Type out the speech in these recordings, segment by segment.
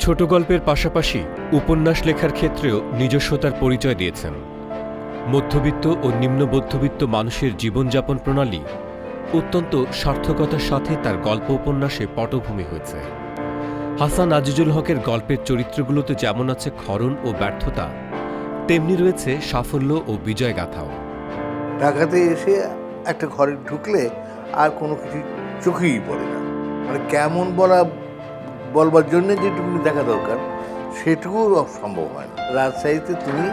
ছোট গল্পের পাশাপাশি উপন্যাস লেখার ক্ষেত্রেও নিজস্বতার পরিচয় দিয়েছেন। মধ্যবিত্ত ও নিম্ন মধ্যবিত্ত মানুষের জীবনযাপন প্রণালী অত্যন্ত সার্থকতার সাথে তার গল্প উপন্যাসে পটভূমি হয়েছে। হাসান আজিজুল হকের গল্পের চরিত্রগুলোতে যেমন আছে ক্ষরণ ও ব্যর্থতা, তেমনি রয়েছে সাফল্য ও বিজয়গাথাও। ঢাকাতে এসে একটা ঘরে ঢুকলে আর কোনো কিছু চোখেই পড়ে না, মানে কেমন বলবার জন্যে যেটুকু দেখা দরকার সেটুকু সম্ভব হয় না। রাজশাহীতে তুমি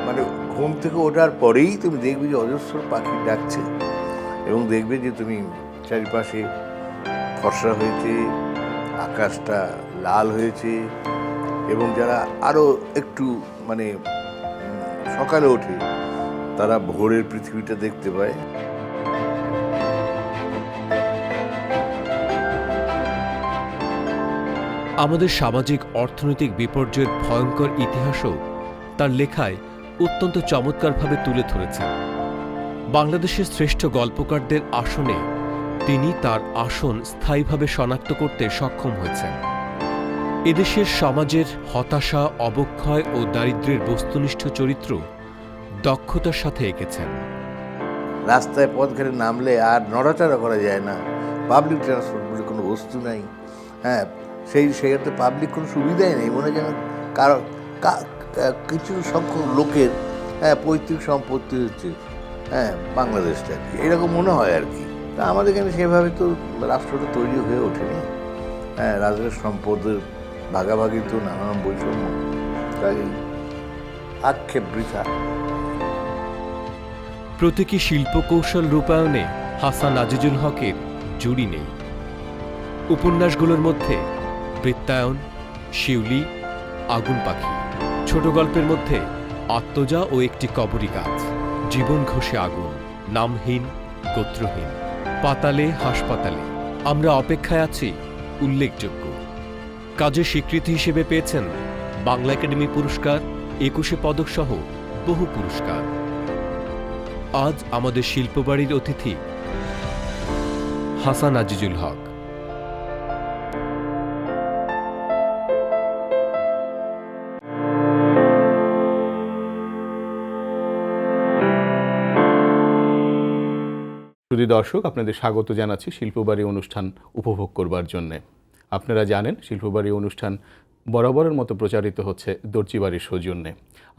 মানে ঘুম থেকে ওঠার পরেই তুমি দেখবে যে অজস্র পাখি ডাকছে, এবং দেখবে যে তুমি চারিপাশে ফর্সা হয়েছে, আকাশটা লাল হয়েছে, এবং যারা আরও একটু মানে সকালে ওঠে তারা ভোরের পৃথিবীটা দেখতে পায়। আমাদের সামাজিক অর্থনৈতিক বিপর্যয়ের ভয়ঙ্কর ইতিহাসও তার লেখায় অত্যন্ত চমৎকারভাবে তুলে ধরেছেন। বাংলাদেশের শ্রেষ্ঠ গল্পকারদের আসনে তিনি তার আসন স্থায়ীভাবে শনাক্ত করতে সক্ষম হয়েছেন। এদেশের সমাজের হতাশা, অবক্ষয় ও দারিদ্র্যের বস্তুনিষ্ঠ চরিত্র দক্ষতার সাথে এঁকেছেন। রাস্তায় পথঘাটে নামলে আর নড়াচড়া করা যায় না, পাবলিক ট্রান্সপোর্ট বলে কোনো বস্তু নাই। হ্যাঁ, সেক্ষেত্রে পাবলিক কোনো সুবিধাই নেই, মনে হয় যেন কারো কিছু সংখ্যক লোকের পৈতৃক সম্পত্তি হচ্ছে বাংলাদেশটা আর কি, এরকম মনে হয় আর কি। তা আমাদের এখানে সেভাবে তো রাষ্ট্রটা তৈরি হয়ে ওঠেনি। রাজনৈতিক সম্পদের ভাগাভাগি তো নানান বৈষম্য, তাই আক্ষেপ বৃথা। প্রতীকী শিল্পকৌশল রূপায়ণে হাসান আজিজুল হকের জুড়ি নেই। উপন্যাসগুলোর মধ্যে বৃত্তায়ন, শিউলি, আগুন পাখি, ছোট গল্পের মধ্যে আত্মজা ও একটি কবরী গাছ, জীবন ঘষে আগুন, নামহীন, গোত্রহীন, পাতালে হাসপাতালে, আমরা অপেক্ষায় আছি উল্লেখযোগ্য। কাজের স্বীকৃতি হিসেবে পেয়েছেন বাংলা একাডেমি পুরস্কার, ২১ পদক সহ বহু পুরস্কার। আজ আমাদের শিল্পবাড়ির অতিথি হাসান আজিজুল হক। সুধী দর্শক, আপনাদের স্বাগত জানাচ্ছি শিল্পবাড়ি অনুষ্ঠান উপভোগ করবার জন্যে। আপনারা জানেন শিল্পবাড়ি অনুষ্ঠান বরাবরের মতো প্রচারিত হচ্ছে দর্জিবাড়ির সৌজন্যে।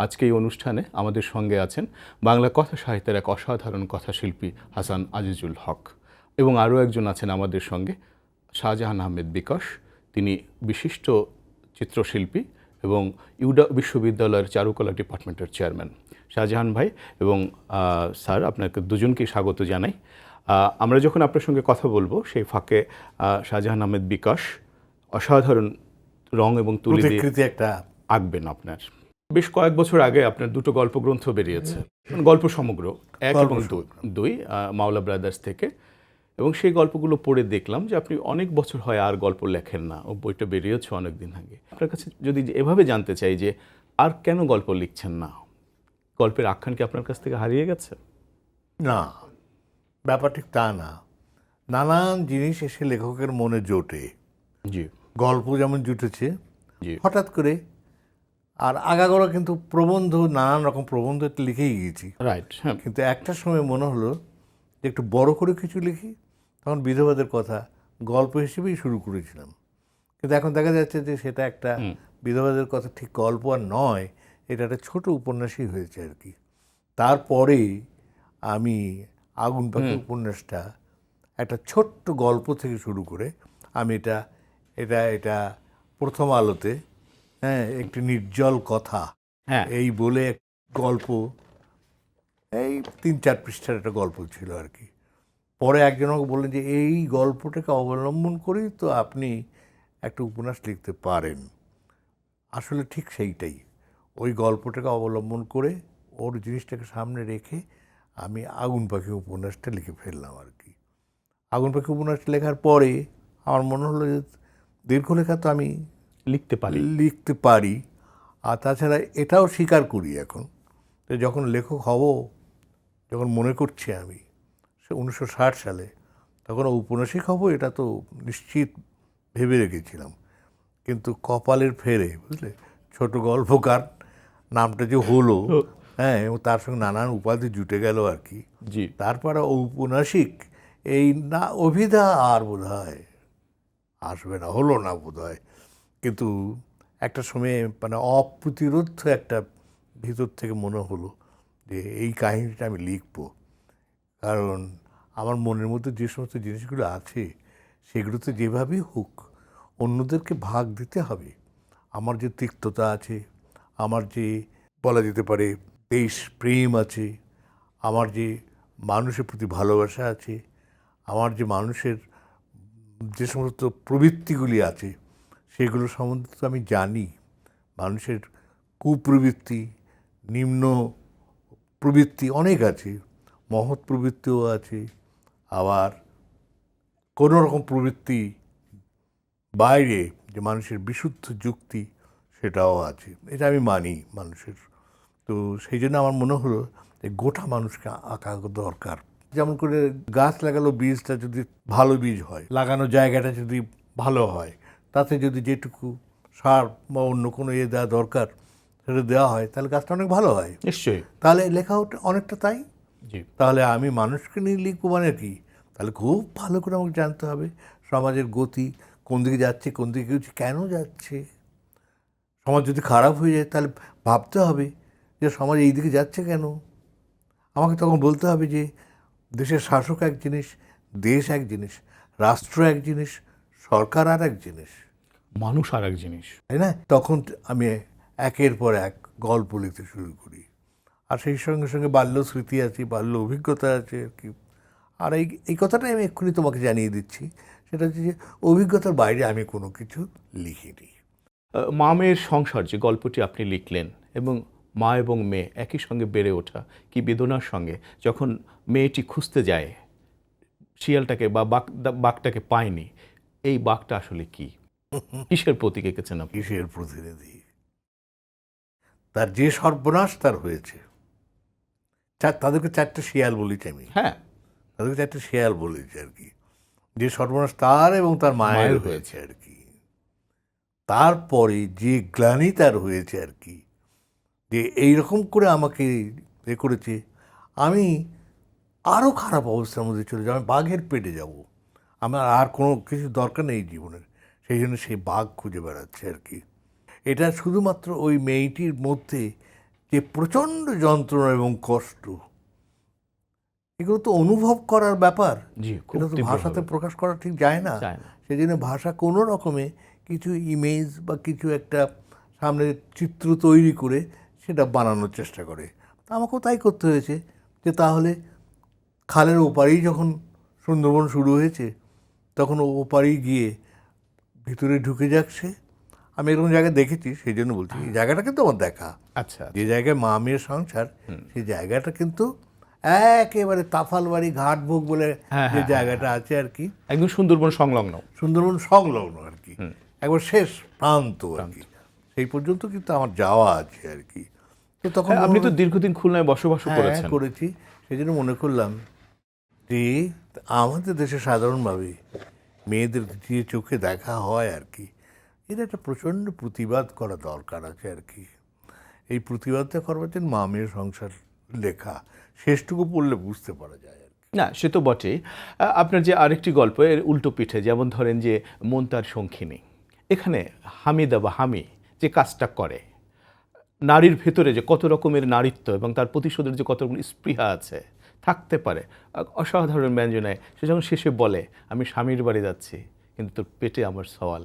আজকে এই অনুষ্ঠানে আমাদের সঙ্গে আছেন বাংলা কথা সাহিত্যের এক অসাধারণ কথাশিল্পী হাসান আজিজুল হক, এবং আরও একজন আছেন আমাদের সঙ্গে শাহজাহান আহমেদ বিকাশ। তিনি বিশিষ্ট চিত্রশিল্পী এবং ইউডা বিশ্ববিদ্যালয়ের চারুকলা ডিপার্টমেন্টের চেয়ারম্যান। শাহজাহান ভাই এবং স্যার, আপনাকে দুজনকেই স্বাগত জানাই। আমরা যখন আপনার সঙ্গে কথা বলবো সেই ফাঁকে শাহজাহান আহমেদ বিকাশ অসাধারণ রং এবং তুলি দিয়ে একটা আঁকবেন আপনার। বেশ কয়েক বছর আগে আপনার দুটো গল্পগ্রন্থ বেরিয়েছে, গল্প সমগ্র ১ এবং ২ মাওলা ব্রাদার্স থেকে, এবং সেই গল্পগুলো পড়ে দেখলাম যে আপনি অনেক বছর হয় আর গল্প লেখেন না, ও বইটা বেরিয়েছে অনেক দিন আগে। আপনার কাছে যদি এভাবে জানতে চাই যে আর কেন গল্প লিখছেন না, গল্পের আখ্যান কি আপনার কাছ থেকে হারিয়ে গেছে? না, ব্যাপার ঠিক তা না। নানান জিনিস এসে লেখকের মনে জোটে। জি, গল্প যেমন জুটেছে জি, হঠাৎ করে, আর আগাগোড়া কিন্তু প্রবন্ধ, নানান রকম প্রবন্ধ লিখেই গিয়েছি, রাইট। হ্যাঁ, কিন্তু একটা সময় মনে হলো যে একটু বড় করে কিছু লিখি। তখন বিধবাদের কথা গল্প হিসেবেই শুরু করেছিলাম, কিন্তু এখন দেখা যাচ্ছে যে সেটা একটা বিধবাদের কথা ঠিক গল্প আর নয়, এটা একটা ছোট উপন্যাসই হয়েছে আর কি। তারপরে আমি আগুন পাখি উপন্যাসটা একটা ছোট্ট গল্প থেকে শুরু করে আমি এটা এটা এটা প্রথম আলোতে একটি নির্জল কথা এই বলে এক গল্প, এই ৩-৪ পৃষ্ঠার একটা গল্প ছিল আর কি। পরে একজন আমাকে বললেন যে এই গল্পটাকে অবলম্বন করেই তো আপনি একটা উপন্যাস লিখতে পারেন। আসলে ঠিক সেইটাই, ওই গল্পটাকে অবলম্বন করে ওর জিনিসটাকে সামনে রেখে আমি আগুন পাখি উপন্যাসটা লিখে ফেললাম আর কি। আগুন পাখি উপন্যাস লেখার পরে আমার মনে হলো যে দীর্ঘলেখা তো আমি লিখতে পারি, আর তাছাড়া এটাও স্বীকার করি এখন যে যখন লেখক হব, যখন মনে করছি আমি সে 1960 সালে, তখন ঔপন্যাসিক হব এটা তো নিশ্চিত ভেবে রেখেছিলাম। কিন্তু কপালের ফেরে, বুঝলে, ছোট গল্পকার নামটা যে হলো, হ্যাঁ, এবং তার সঙ্গে নানান উপাধি জুটে গেল আর কি। জি, তারপরে ঔপন্যাসিক এই না অভিধা আর বোধ হয় আসবে না, হলো না বোধ হয়। কিন্তু একটা সময়ে মানে অপ্রতিরোধ একটা ভিতর থেকে মনে হলো যে এই কাহিনীটা আমি লিখবো, কারণ আমার মনের মধ্যে যে সমস্ত জিনিসগুলো আছে সেগুলোতে যেভাবেই হোক অন্যদেরকে ভাগ দিতে হবে। আমার যে তিক্ততা আছে, আমার যে বলা যেতে পারে দেশ প্রেম আছে, আমার যে মানুষের প্রতি ভালোবাসা আছে, আমার যে মানুষের যে সমস্ত প্রবৃত্তিগুলি আছে সেগুলো সম্বন্ধে তো আমি জানি। মানুষের কুপ্রবৃত্তি, নিম্ন প্রবৃত্তি অনেক আছে, মহৎ প্রবৃত্তিও আছে, আবার কোনো রকম প্রবৃত্তি বাইরে যে মানুষের বিশুদ্ধ যুক্তি সেটাও আছে, এটা আমি মানি মানুষের। তো সেই জন্য আমার মনে হলো যে গোটা মানুষকে আঁকা দরকার। যেমন করে গাছ লাগালো, বীজটা যদি ভালো বীজ হয়, লাগানো জায়গাটা যদি ভালো হয়, তাতে যদি যেটুকু সার বা অন্য কোনো দেওয়া দরকার সেটা দেওয়া হয়, তাহলে গাছটা অনেক ভালো হয়। নিশ্চয়ই। তাহলে লেখা অনেকটা তাই। জি, তাহলে আমি মানুষকে নিয়ে লিখবো মানে কি? তাহলে খুব ভালো করে আমাকে জানতে হবে সমাজের গতি কোন দিকে যাচ্ছে, কোন দিকে গেছে, কেন যাচ্ছে। সমাজ যদি খারাপ হয়ে যায় তাহলে ভাবতে হবে যে সমাজ এই দিকে যাচ্ছে কেন। আমাকে তখন বলতে হবে যে দেশের শাসক এক জিনিস, দেশ এক জিনিস, রাষ্ট্র এক জিনিস, সরকার আর এক জিনিস, মানুষ আর এক জিনিস। তাই না? তখন আমি একের পর এক গল্প লিখতে শুরু করি। আর সেই সঙ্গে সঙ্গে বাল্য স্মৃতি আছে, বাল্য অভিজ্ঞতা আছে আর কি। আর এই কথাটাই আমি এক্ষুনি তোমাকে জানিয়ে দিচ্ছি, সেটা হচ্ছে যে অভিজ্ঞতার বাইরে আমি কোনো কিছু লিখিনি। মা মেয়ের সংসার যে গল্পটি আপনি লিখলেন, এবং মা এবং মেয়ে একই সঙ্গে বেড়ে ওঠা, কি বেদনার সঙ্গে যখন মেয়েটি খুঁজতে যায় শিয়ালটাকে বা বাঘটাকে পায়নি, এই বাঘটা আসলে কি, কিসের প্রতীক এঁকেছেন আপনি? কিসের প্রতিনিধি? তার যে সর্বনাশ তার হয়েছে, তাদেরকে চারটে শিয়াল বলেছি আমি, হ্যাঁ, তাদেরকে চারটে শিয়াল বলেছি আর কি। যে সর্বনাশ তার এবং তার মায়ের মায়ের হয়েছে আর কি, তারপরে যে গ্লানি তার হয়েছে আর কি, যে এইরকম করে আমাকে করেছে, আমি আরও খারাপ অবস্থার মধ্যে চলে যাবো, আমি বাঘের পেটে যাব, আমার আর কোনো কিছু দরকার নেই জীবনের। সেই জন্য সেই বাঘ খুঁজে বেড়াচ্ছে আর কি। এটা শুধুমাত্র ওই মেয়েটির মধ্যে যে প্রচণ্ড যন্ত্রণা এবং কষ্ট, এগুলো তো অনুভব করার ব্যাপার, জি, খুব এটা তো ভাষাতে তীব্রভাবে। প্রকাশ করা ঠিক যায় না। যায় না। সেই জন্য ভাষা কোনো রকমে কিছু ইমেজ বা কিছু একটা সামনে চিত্র তৈরি করে সেটা বানানোর চেষ্টা করে। আমাকেও তাই করতে হয়েছে, যে তাহলে খালের ওপারেই যখন সুন্দরবন শুরু হয়েছে, তখন ওপারেই গিয়ে ভিতরে ঢুকে যাক সে। আমি এরকম জায়গায় দেখেছি, সেই জন্য বলছি এই জায়গাটা কিন্তু আমার দেখা। আচ্ছা, যে জায়গায় মা মেয়ের সংসার, সেই জায়গাটা কিন্তু একেবারে তাফালবাড়ি ঘাটভোগ বলে হ্যাঁ, যে হ্যাঁ, জায়গাটা আছে আর কি, একদম সুন্দরবন সংলগ্ন। সুন্দরবন সংলগ্ন আর কি, একবার শেষ প্রান্ত আর কি, সেই পর্যন্ত কিন্তু আমার যাওয়া আছে আর কি। তো তখন হ্যাঁ, আপনি তো দীর্ঘদিন খুলনায় বসবাসও করেছেন। করেছি, সেই জন্য মনে করলাম যে আমাদের দেশে সাধারণভাবে মেয়েদের যে চোখে দেখা হয় আর কি, এটা একটা প্রচণ্ড প্রতিবাদ করা দরকার আছে আর কি। এই প্রতিবাদটা করবার জন্য মা মেয়ের সংসার লেখা শেষটুকু পড়লে বুঝতে পারা যায় আর কি। না, সে তো বটেই। আপনার যে আরেকটি গল্প এর উল্টো পিঠে, যেমন ধরেন যে মন তার শঙ্খিনী, এখানে হামিদা বা হামি যে কাজটা করে, নারীর ভেতরে যে কত রকমের নারীত্ব এবং তার প্রতিশোধের যে কত রকম স্পৃহা আছে থাকতে পারে অসাধারণ ব্যঞ্জনায়, সে যখন শেষে বলে আমি স্বামীর বাড়ি যাচ্ছি কিন্তু তোর পেটে আমার সওয়াল,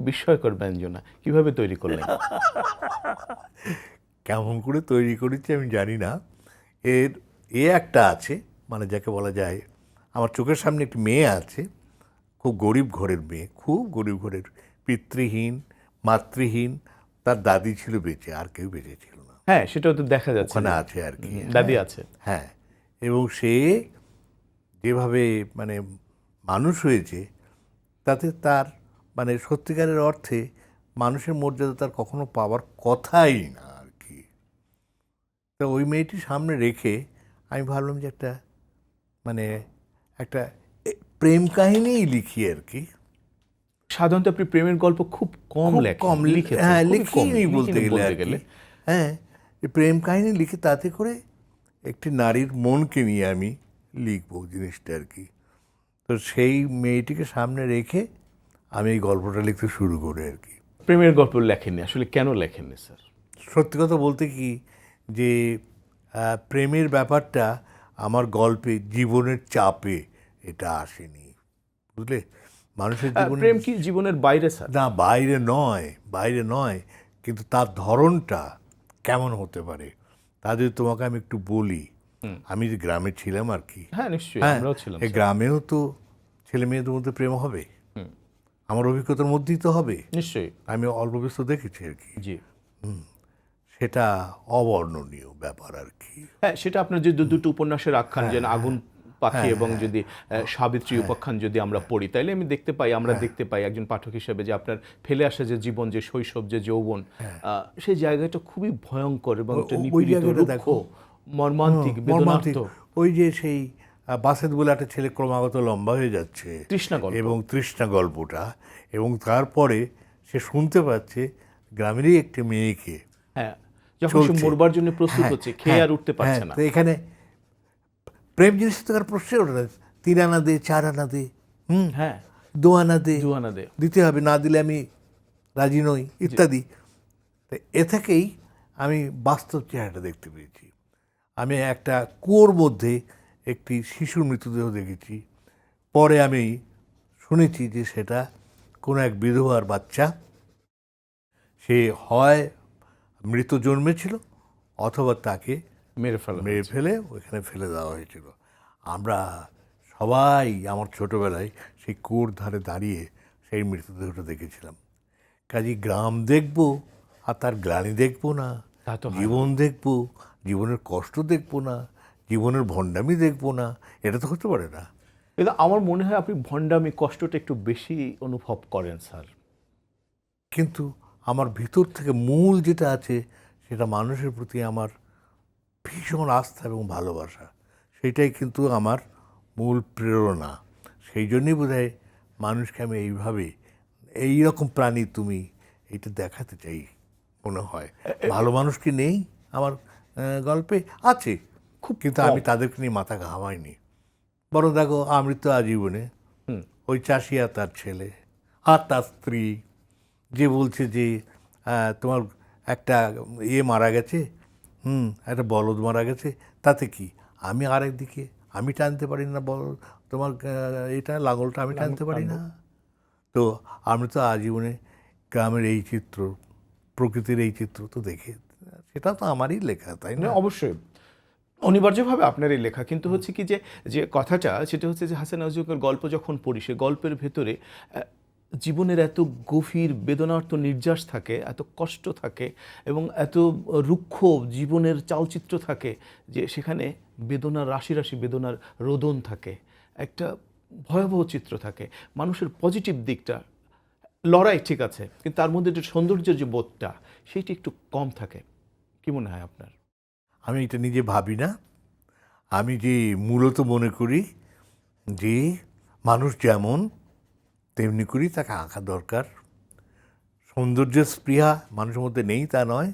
বিস্ময়কর ব্যঞ্জনা কিভাবে তৈরি করলেন? কেমন করে তৈরি করেছি আমি জানি না। এর একটা আছে, মানে যাকে বলা যায়, আমার চোখের সামনে একটি মেয়ে আছে, খুব গরিব ঘরের মেয়ে, খুব গরিব ঘরের, পিতৃহীন, মাতৃহীন, তার দাদি ছিল বেঁচে, আর কেউ বেঁচে ছিল না, হ্যাঁ, সেটাও তো দেখা যাচ্ছে, ওখানে আছে আর কি, দাদি আছে। হ্যাঁ। এবং সে যেভাবে মানে মানুষ হয়েছে, তাতে তার মানে সত্যিকারের অর্থে মানুষের মর্যাদা তার কখনো পাওয়ার কথাই না আর কি। তো ওই মেয়েটি সামনে রেখে আমি ভাবলাম যে একটা মানে একটা প্রেম কাহিনীই লিখি আর কি। সাধারণত আপনি প্রেমের গল্প খুব কম খুব লেখেন, কম লিখেছেন, হ্যাঁ খুবই কম, লিখিনি বলতে লিখিনি গেলে আর কি। হ্যাঁ, এই প্রেম কাহিনী লিখে তাতে করে একটি নারীর মনকে নিয়ে আমি লিখবো জিনিসটা আর কি। তো সেই মেয়েটিকে সামনে রেখে আমি এই গল্পটা লিখতে শুরু করি আর কি। প্রেমের গল্প লেখেননি, আসলে কেন লেখেননি স্যার? সত্যি কথা বলতে কি যে প্রেমের ব্যাপারটা আমার গল্পে জীবনের চাপে এটা আসেনি, বুঝলে? মানুষের জীবনে প্রেম কি জীবনের বাইরে স্যার? না, বাইরে নয়, কিন্তু তার ধরনটা কেমন হতে পারে তা যদি তোমাকে আমি একটু বলি। আমি যে গ্রামে ছিলাম আর কি, হ্যাঁ নিশ্চয়ই, হ্যাঁ, আমরাও ছিলাম এই স্যার। গ্রামেও তো ছেলে মেয়েদের মধ্যে প্রেম হবে, আমার অভিজ্ঞতার মধ্যেই তো হবে। নিশ্চয়ই, আমি অল্প বিস্তর দেখেছি আর কি। জি। সেটা অবর্ণনীয় ব্যাপার আর কি। হ্যাঁ, সেটা আপনার যে দুটো উপন্যাসের আখ্যান, যেন আগুন পাখি এবং যদি সাবিত্রী উপাখ্যান যদি আমরা পড়ি, তাইলে আমরা দেখতে পাই একজন পাঠক হিসেবে যে আপনার ফেলে আসা যে জীবন, যে শৈশব, যে যৌবন, সেই জায়গাটা খুবই ভয়ঙ্কর এবং একটা ওই নিপীড়িত, জায়গাটা রুক্ষ, দেখো, মর্মান্তিক, মর্মান্তিক। বেদনার্থ। ওই যে সেই বাসেত বলে একটা ছেলে ক্রমাগত লম্বা হয়ে যাচ্ছে, তৃষ্ণা গল্প। এবং তৃষ্ণা গল্পটা, এবং তারপরে সে শুনতে পাচ্ছে গ্রামেরই একটি মেয়েকে হ্যাঁ, যখন সে চলছে। মরবার জন্য প্রস্তুত হ্যাঁ, হচ্ছে, খেয়ে আর উঠতে পারছে হ্যাঁ, না। তো এখানে প্রেম জিনিস তো তার প্রশ্নে ওঠে না, 3 আনা দে, 4 আনা দে, হ্যাঁ, 2 আনা দে, জুয়ানা দে। দিতে হবে, না দিলে আমি রাজি নই, ইত্যাদি। তো এ থেকেই আমি বাস্তব চেহারাটা দেখতে পেয়েছি। আমি একটা কুয়োর মধ্যে একটি শিশুর মৃতদেহ দেখেছি, পরে আমি শুনেছি যে সেটা কোনো এক বিধবার বাচ্চা, সে হয় মৃত জন্মেছিল অথবা তাকে মেরে ফেলা। মেরে ফেলে ওইখানে ফেলে দেওয়া হয়েছিল। আমরা সবাই আমার ছোটবেলায় সেই কুয়োর ধারে দাঁড়িয়ে সেই মৃতদেহটা দেখেছিলাম। কাজে গ্রাম দেখব আর তার গ্লানি দেখবো না, তা তো হয় না। জীবন দেখব, জীবনের কষ্ট দেখবো না, জীবনের ভণ্ডামি দেখবো না, এটা তো হতে পারে না। কিন্তু আমার মনে হয় আপনি ভণ্ডামি, কষ্টটা একটু বেশি অনুভব করেন স্যার। কিন্তু আমার ভিতর থেকে মূল যেটা আছে সেটা মানুষের প্রতি আমার ভীষণ আস্থা এবং ভালোবাসা, সেটাই কিন্তু আমার মূল প্রেরণা। সেই জন্যই বোধহয় মানুষকে আমি এইভাবে, এই রকম প্রাণী তুমি, এইটা দেখাতে চাই মনে হয়। ভালো মানুষ কি নেই আমার গল্পে? আছে খুব, কিন্তু আমি তাদেরকে নিয়ে মাথা ঘামাইনি। বরং দেখো আমৃত্যু আজীবনে ওই চাষি আর তার ছেলে আর তার স্ত্রী, যে বলছে যে তোমার একটা মারা গেছে, একটা বলদ মারা গেছে, তাতে কি, আমি আরেকদিকে আমি টানতে পারি না বলদ, তোমার এটা লাঙলটা আমি টানতে পারি না। তো আমি তো আজীবনে গ্রামের এই চিত্র, প্রকৃতির এই চিত্র তো দেখে, সেটা তো আমারই লেখা, তাই না? অবশ্যই অনিবার্যভাবে আপনার এই লেখা, কিন্তু হচ্ছে কি যে যে কথাটা সেটা হচ্ছে যে হাসান আজুকের গল্প যখন পড়ি, সে গল্পের ভেতরে জীবনের এত গভীর বেদনার্ত নির্যাস থাকে, এত কষ্ট থাকে এবং এত রুক্ষ জীবনের চালচিত্র থাকে যে সেখানে বেদনার রাশি রাশি বেদনার রোদন থাকে, একটা ভয়াবহ চিত্র থাকে। মানুষের পজিটিভ দিকটা, লড়াই ঠিক আছে, কিন্তু তার মধ্যে যে সৌন্দর্যের যে বোধটা সেইটি একটু কম থাকে। কি মনে হয় আপনার? আমি এটা নিজে ভাবি না, আমি যে মূলত মনে করি যে মানুষ যেমন তেমনি করেই তাকে আঁকা দরকার। সৌন্দর্যের স্পৃহা মানুষের মধ্যে নেই তা নয়,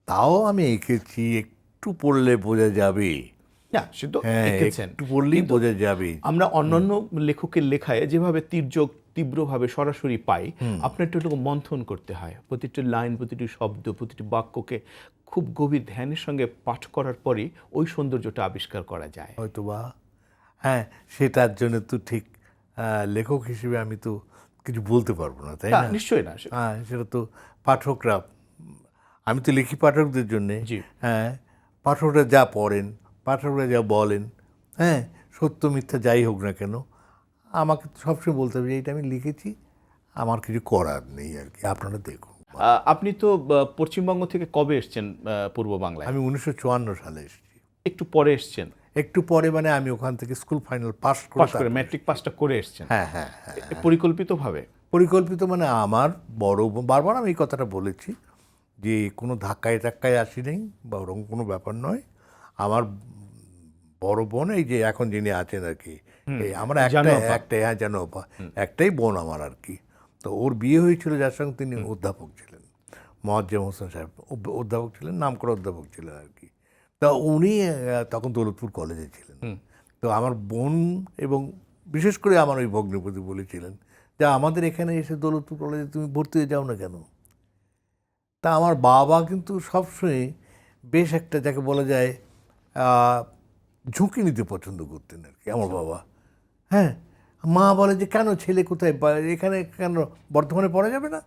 তাও আমি এঁকেছি, একটু পড়লে বোঝা যাবে। না, সে তো হ্যাঁ, এঁকেছেন, একটু পড়লেই কিন্তু বোঝা যাবে। আমরা অন্যান্য লেখকের লেখায় যেভাবে তির্যক তীব্রভাবে সরাসরি পাই, আপনার একটু মন্থন করতে হয়। প্রতিটি লাইন, প্রতিটি শব্দ, প্রতিটি বাক্যকে খুব গভীর ধ্যানের সঙ্গে পাঠ করার পরই ওই সৌন্দর্যটা আবিষ্কার করা যায়। হয়তো বা, হ্যাঁ, সেটার জন্য তো ঠিক লেখক হিসেবে আমি তো কিছু বলতে পারবো না, তাই না, না? নিশ্চয়ই না। হ্যাঁ, সেটা তো পাঠকরা, আমি তো লিখি পাঠকদের জন্যে। জি। হ্যাঁ, পাঠকরা যা পড়েন, পাঠকরা যা বলেন, হ্যাঁ, সত্য মিথ্যা যাই হোক না কেন, আমাকে তো সবসময় বলতে হবে যে এইটা আমি লিখেছি, আমার কিছু করার নেই আর কি, আপনারা দেখুন। আপনি তো পশ্চিমবঙ্গ থেকে কবে এসছেন পূর্ব বাংলায়? আমি 1954 সালে এসেছি। একটু পরে এসছেন? একটু পরে মানে আমি ওখান থেকে স্কুল ফাইনাল পাস পাস করে করে, ম্যাট্রিক পাসটা করে এসছেন? হ্যাঁ হ্যাঁ হ্যাঁ, পরিকল্পিতভাবে? পরিকল্পিত মানে আমার বড় বারবার আমি এই কথাটা বলেছি যে কোনো ধাক্কায় টাক্কায় আসি নেই বা ওরকম কোনো ব্যাপার নয়। আমার বড় বোন, এই যে এখন যিনি আছেন আর কি, এই আমরা জানো আপা। একটাই বোন আমার আর কি, তো ওর বিয়ে হয়েছিল যার সঙ্গে তিনি অধ্যাপক ছিলেন, মোয়াজ্জেম হোসেন সাহেব অধ্যাপক ছিলেন, নামকরা অধ্যাপক ছিলেন আর কি। তা উনি তখন দৌলতপুর কলেজে ছিলেন। তো আমার বোন এবং বিশেষ করে আমার ওই ভগ্নিপতি বলেছিলেন যে আমাদের এখানে এসে দৌলতপুর কলেজে তুমি ভর্তি হয়ে যাও না কেন। তা আমার বাবা কিন্তু সবসময় বেশ একটা যাকে বলা যায় ঝুঁকি নিতে পছন্দ করতেন আর কি আমার বাবা। হ্যাঁ, মা বলে যে কেন ছেলে কোথায়, এখানে কেন বর্ধমানে পড়া যাবে না?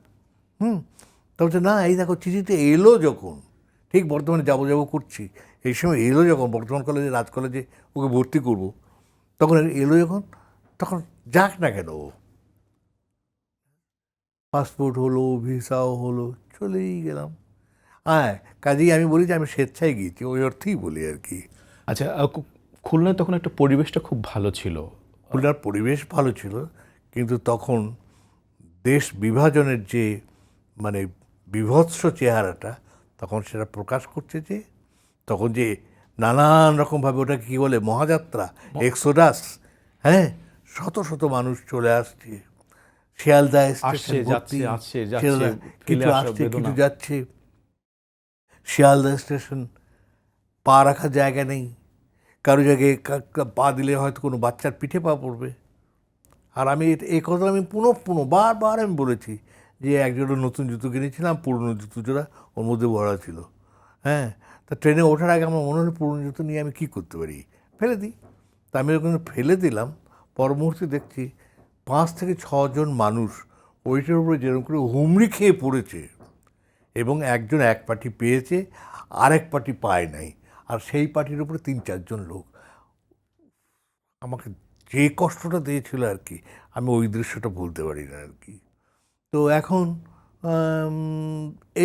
তা বলছে না, এই দেখো চিঠিতে এলো যখন, ঠিক বর্ধমানে যাবো করছি, এই সময় এলো যখন বর্ধমান কলেজে, রাজ কলেজে ওকে ভর্তি করব, তখন এলো যখন, তখন যাক না কেন। ও পাসপোর্ট হলো, ভিসাও হলো, চলেই গেলাম। হ্যাঁ, কাজেই আমি বলি যে আমি স্বেচ্ছায় গিয়েছি, ওই অর্থেই বলি আর কি। আচ্ছা, খুলনায় তখন একটা পরিবেশটা খুব ভালো ছিল। খুলনার পরিবেশ ভালো ছিল, কিন্তু তখন দেশ বিভাজনের যে মানে বিভৎস চেহারাটা তখন সেটা প্রকাশ করছে। যে তখন যে নানান রকমভাবে ওটা কী বলে মহাযাত্রা, এক্সোডাস, হ্যাঁ, শত শত মানুষ চলে আসছে, শিয়ালদা স্টেশন ভর্তি, কিছু আসছে কিছু যাচ্ছে, শিয়ালদা স্টেশন পা রাখার জায়গা নেই, কারো জায়গায় পা দিলে হয়তো কোনো বাচ্চার পিঠে পা পড়বে। আর আমি এই কথা আমি পুনঃ বারবার আমি বলেছি যে একজোড়া নতুন জুতো কিনেছিলাম, পুরনো জুতো জোড়া ওর মধ্যে ভরা ছিল। হ্যাঁ, তা ট্রেনে ওঠার আগে আমার মনে হলো পুরনো জুতো নিয়ে আমি কী করতে পারি, ফেলে দিই। তা আমি ওখানে ফেলে দিলাম, পর মুহূর্তে দেখছি 5 থেকে 6 জন মানুষ ওইটার উপরে যেরকম করে হুমড়ি খেয়ে পড়েছে, এবং একজন এক পাটি পেয়েছে, আরেক পাটি পায় নাই, আর সেই পাটির উপরে 3-4 জন লোক আমাকে যে কষ্টটা দিয়েছিল আর কি, আমি ওই দৃশ্যটা ভুলতে পারি না আর কি। তো এখন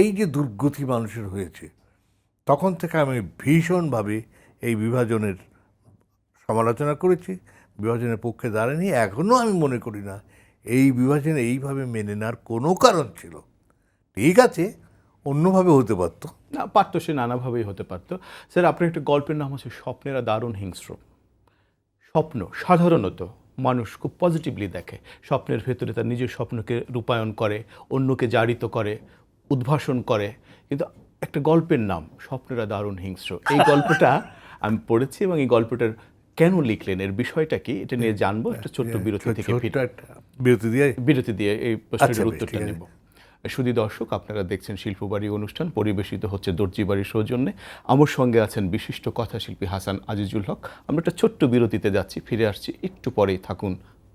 এই যে দুর্গতি মানুষের হয়েছে, তখন থেকে আমি ভীষণভাবে এই বিভাজনের সমালোচনা করেছি, বিভাজনের পক্ষে দাঁড়ায়নি। এখনও আমি মনে করি না এই বিভাজন এইভাবে মেনে নেওয়ার কোনো কারণ ছিল। ঠিক আছে, অন্যভাবে হতে পারতো, না পারতো, সে নানাভাবেই হতে পারতো। স্যার, আপনার একটা গল্পের নাম হচ্ছে স্বপ্নেরা দারুণ হিংস্র। স্বপ্ন সাধারণত মানুষ খুব পজিটিভলি দেখে, স্বপ্নের ভেতরে তার নিজের স্বপ্নকে রূপায়ণ করে, অন্যকে জারিত করে, উদ্ভাসন করে। কিন্তু একটা গল্পের নাম স্বপ্নেরা দারুণ হিংস্র, এই গল্পটা আমি পড়েছি, এবং এই গল্পটার কেন লিখলেন, এর বিষয়টা কি, এটা নিয়ে জানবো। একটা ছোট্ট বিরতি থেকে বিরতি দিয়ে এই প্রশ্নের উত্তরটা নেব। সুধী দর্শক, আপনারা দেখছেন শিল্পবাড়ি অনুষ্ঠান, পরিবেশিত হচ্ছে দর্জিবাড়ির সৌজন্যে। আমার সঙ্গে আছেন বিশিষ্ট কথাশিল্পী হাসান আজিজুল হক। আমরা একটা ছোট্ট বিরতিতে যাচ্ছি, ফিরে আসছি একটু পরেই, থাকুন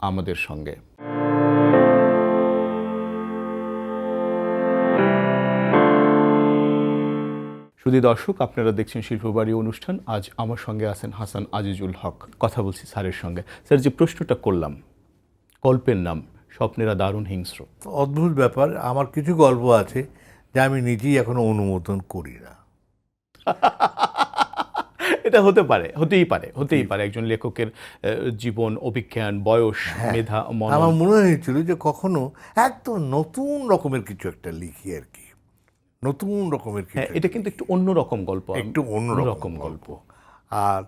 আমাদের সঙ্গে। সুধী দর্শক, আপনারা দেখছেন শিল্পবাড়ি অনুষ্ঠান। আজ আমার সঙ্গে আছেন হাসান আজিজুল হক। কথা বলছি স্যারের সঙ্গে। স্যার, যে প্রশ্নটা করলাম, গল্পের নাম স্বপ্নেরা দারুণ হিংস্র, অদ্ভুত ব্যাপার। আমার কিছু গল্প আছে যা আমি নিজেই এখনো অনুমোদন করি না। এটা হতেই পারে একজন লেখকের জীবন, অভিজ্ঞান, বয়স, মেধা, মন। আমার মনে হয়েছিল যে কখনো একদম নতুন রকমের কিছু একটা লিখি আর কি, নতুন রকমের কিছু। এটা কিন্তু একটু অন্যরকম গল্প, একটু অন্যরকম গল্প। আর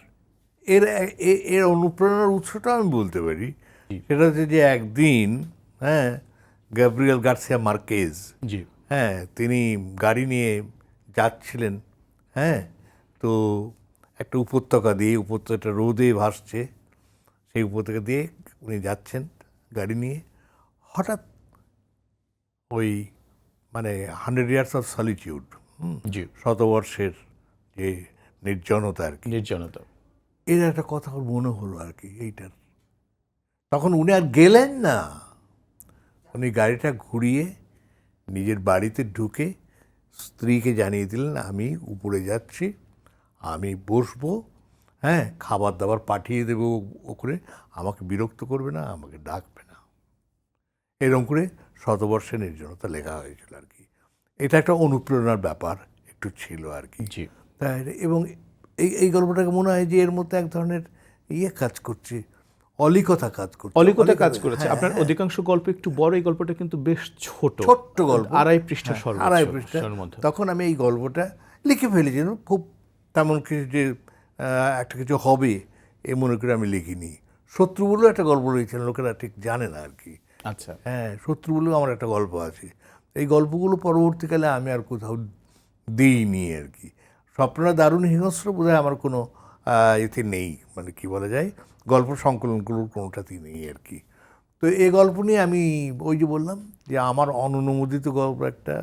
এর অনুপ্রেরণার উৎসটা আমি বলতে পারি, সেটা হচ্ছে যে একদিন, হ্যাঁ, গ্যাব্রিয়েল গার্সিয়া মার্কেজ, জি, হ্যাঁ, তিনি গাড়ি নিয়ে যাচ্ছিলেন, হ্যাঁ, তো একটা উপত্যকা রোদে ভাসছে, সেই উপত্যকা দিয়ে উনি যাচ্ছেন গাড়ি নিয়ে, হঠাৎ ওই মানে 100 Years of Solitude, জি, 100 বর্ষের যে নির্জনতা আর কি, নির্জনতা, এর একটা কথা ওর মনে হলো আর কি এইটার। তখন উনি আর গেলেন না, উনি গাড়িটা ঘুরিয়ে নিজের বাড়িতে ঢুকে স্ত্রীকে জানিয়ে দিলেন, আমি উপরে যাচ্ছি, আমি বসবো, হ্যাঁ, খাবার দাবার পাঠিয়ে দেবো ওপরে, আমাকে বিরক্ত করবে না, আমাকে ডাকবে না। এরকম করে 100 বর্ষের নির্জনতা লেখা হয়েছিল আর কি। এটা একটা অনুপ্রেরণার ব্যাপার একটু ছিল আর কি। তাই, এবং এই গল্পটাকে মনে হয় যে এর মধ্যে এক ধরনের কাজ করছে, অলিকতা কাজ করেছে। আপনার অধিকাংশ গল্প একটু বড়, এই গল্পটা কিন্তু বেশ ছোট গল্প, 2.5 পৃষ্ঠা, 2.5 পৃষ্ঠার মধ্যে। তখন আমি এই গল্পটা লিখে ফেলেছি, খুব তেমন কিছু যে একটা কিছু হবে এ মনে করে আমি লিখিনি। শত্রু বলেও একটা গল্প রয়েছে, লোকেরা ঠিক জানে না আর কি। আচ্ছা, হ্যাঁ, শত্রু বলেও আমার একটা গল্প আছে। এই গল্পগুলো পরবর্তীকালে আমি আর কোথাও দিইনি আর কি। স্বপ্নটা দারুণ হিংস্র বোধহয় আমার কোনো এতে নেই, মানে কি বলা যায়, গল্প সংকলনগুলোর কোনোটাতেই নেই আর কি। তো এই গল্প নিয়ে আমি ওই যে বললাম যে আমার অননুমোদিত গল্প একটা